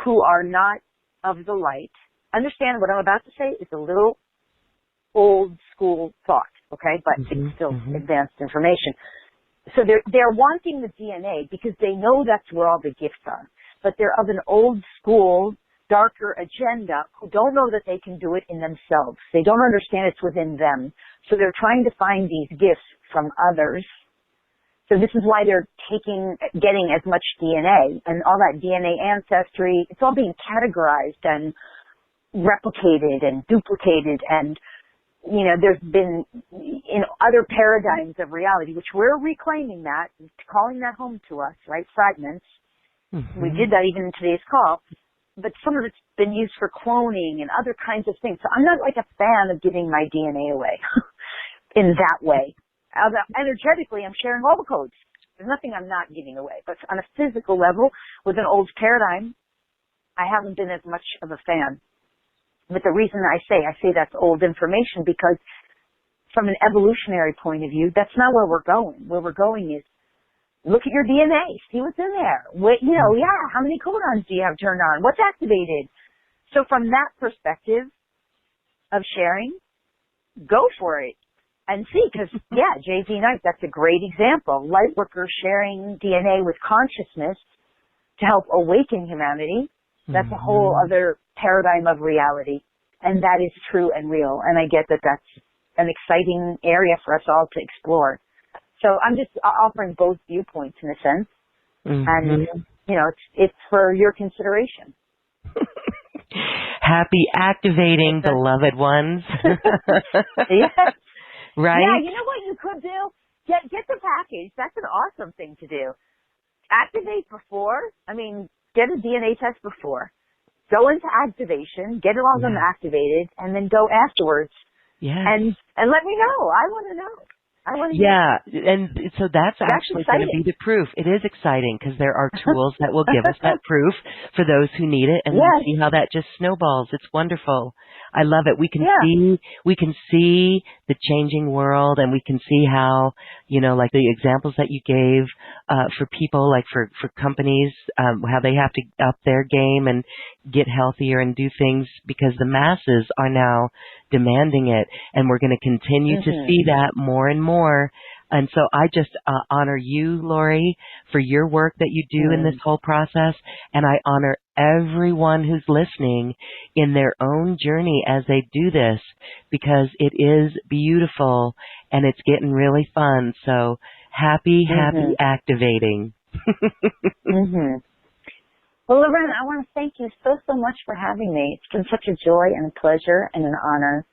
who are not of the light, understand what I'm about to say is a little old school thought, okay, but it's still advanced information. So they're wanting the DNA because they know that's where all the gifts are, but they're of an old school, darker agenda who don't know that they can do it in themselves. They don't understand it's within them. So they're trying to find these gifts from others. So this is why they're getting as much DNA and all that DNA ancestry. It's all being categorized and replicated and duplicated. And, there's been in other paradigms of reality, which we're reclaiming that, calling that home to us, right? Fragments. We did that even in today's call. But some of it's been used for cloning and other kinds of things. So I'm not like a fan of giving my DNA away in that way. Energetically, I'm sharing all the codes. There's nothing I'm not giving away. But on a physical level, with an old paradigm, I haven't been as much of a fan. But the reason I say that's old information because from an evolutionary point of view, that's not where we're going. Where we're going is look at your DNA, see what's in there. How many codons do you have turned on? What's activated? So from that perspective of sharing, go for it and see. Because, Jay-Z Knight, that's a great example. Light workers sharing DNA with consciousness to help awaken humanity. That's a whole other paradigm of reality. And that is true and real. And I get that that's an exciting area for us all to explore. So I'm just offering both viewpoints in a sense. And, you know, it's for your consideration. Happy activating, beloved ones. Yes. Right? Yeah, you know what you could do? Get the package. That's an awesome thing to do. Activate before. I mean, get a DNA test before. Go into activation, get all of them activated, and then go afterwards. Yes. And let me know. I want to know. Yeah, and so that's actually going to exciting. be the proof. It is exciting because there are tools that will give us that proof for those who need it, and see how that just snowballs. It's wonderful. I love it. We can see the changing world, and we can see how, you know, like the examples that you gave for people, like for companies, how they have to up their game and get healthier and do things because the masses are now demanding it, and we're going to continue to see that more and more. And so I just honor you, Lori, for your work that you do in this whole process, and I honor everyone who's listening in their own journey as they do this, because it is beautiful and it's getting really fun. So happy activating. Well, Lorraine, I want to thank you so much for having me. It's been such a joy and a pleasure and an honor.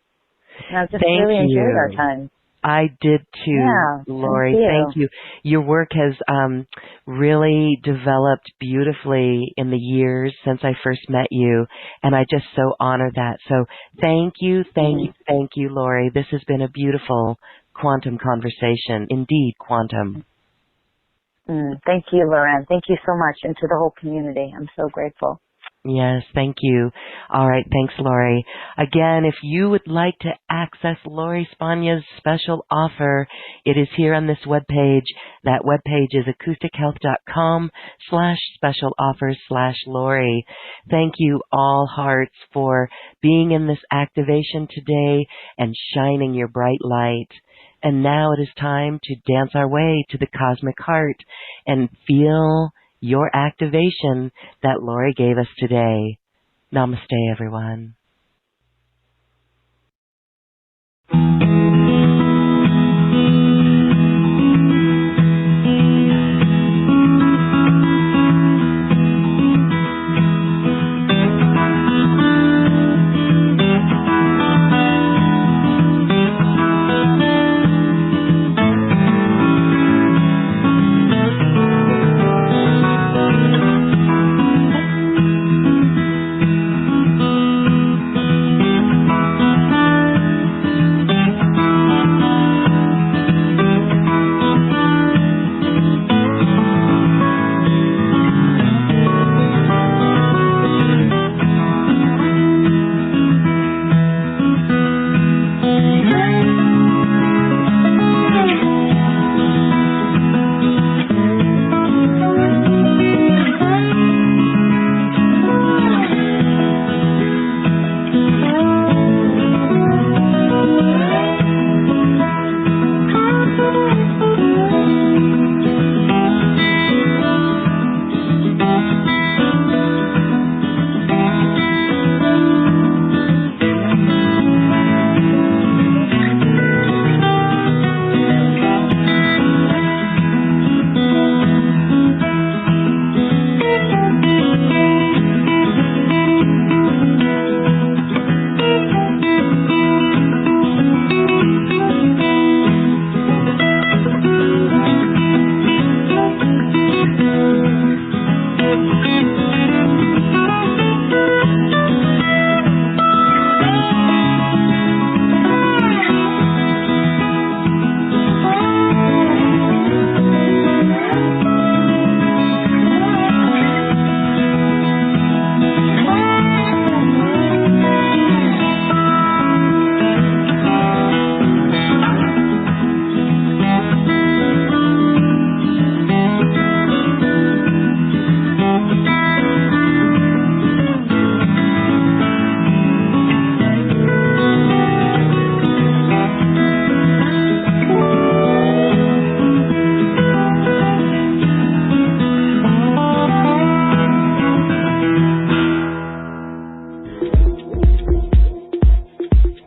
And I've just really enjoyed our time. I did too, Lori. Thank you. Your work has really developed beautifully in the years since I first met you, and I just so honor that. So thank you, thank you, Lori. This has been a beautiful quantum conversation. Indeed, quantum. Thank you, Lorraine. Thank you so much, and to the whole community. I'm so grateful. Yes, thank you. All right, thanks, Lori. Again, if you would like to access Lori Spagna's special offer, it is here on this webpage. That webpage is acoustichealth.com/special offers/Lori. Thank you, all hearts, for being in this activation today and shining your bright light. And now it is time to dance our way to the cosmic heart and feel your activation that Lori gave us today. Namaste, everyone.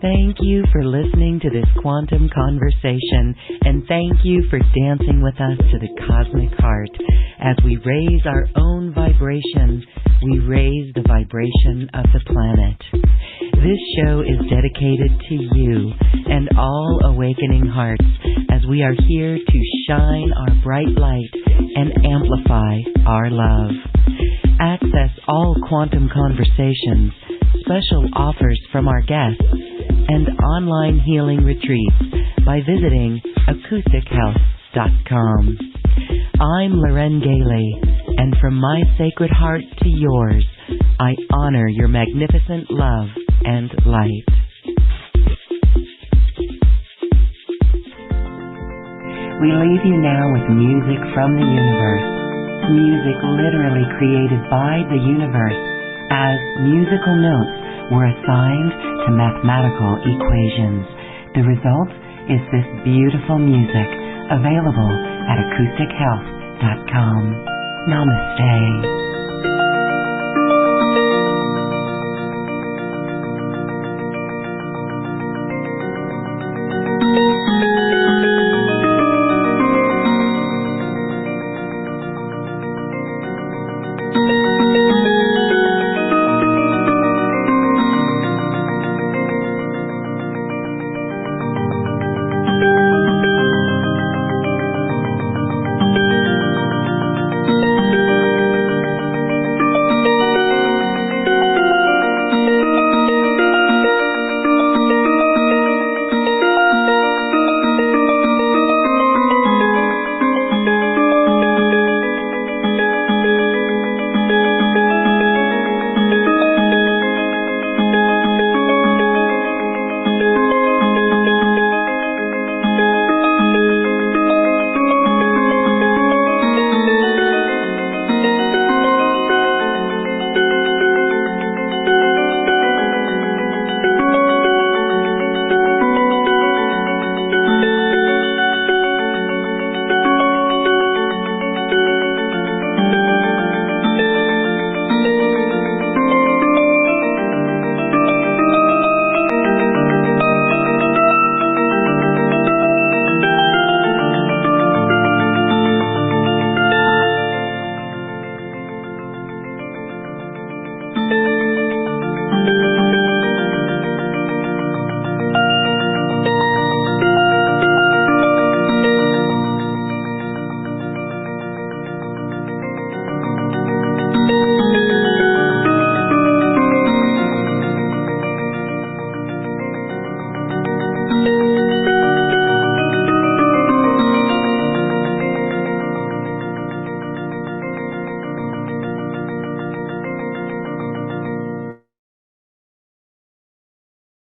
Thank you for listening to this quantum conversation, and thank you for dancing with us to the cosmic heart. As we raise our own vibration, we raise the vibration of the planet. This show is dedicated to you and all awakening hearts, as we are here to shine our bright light and amplify our love. Access all quantum conversations, special offers from our guests, and online healing retreats by visiting acoustichealth.com. I'm Loren Gailey, and from my sacred heart to yours, I honor your magnificent love and light. We leave you now with music from the universe. Music literally created by the universe, as musical notes were assigned to mathematical equations. The result is this beautiful music, available at acoustichealth.com. Namaste.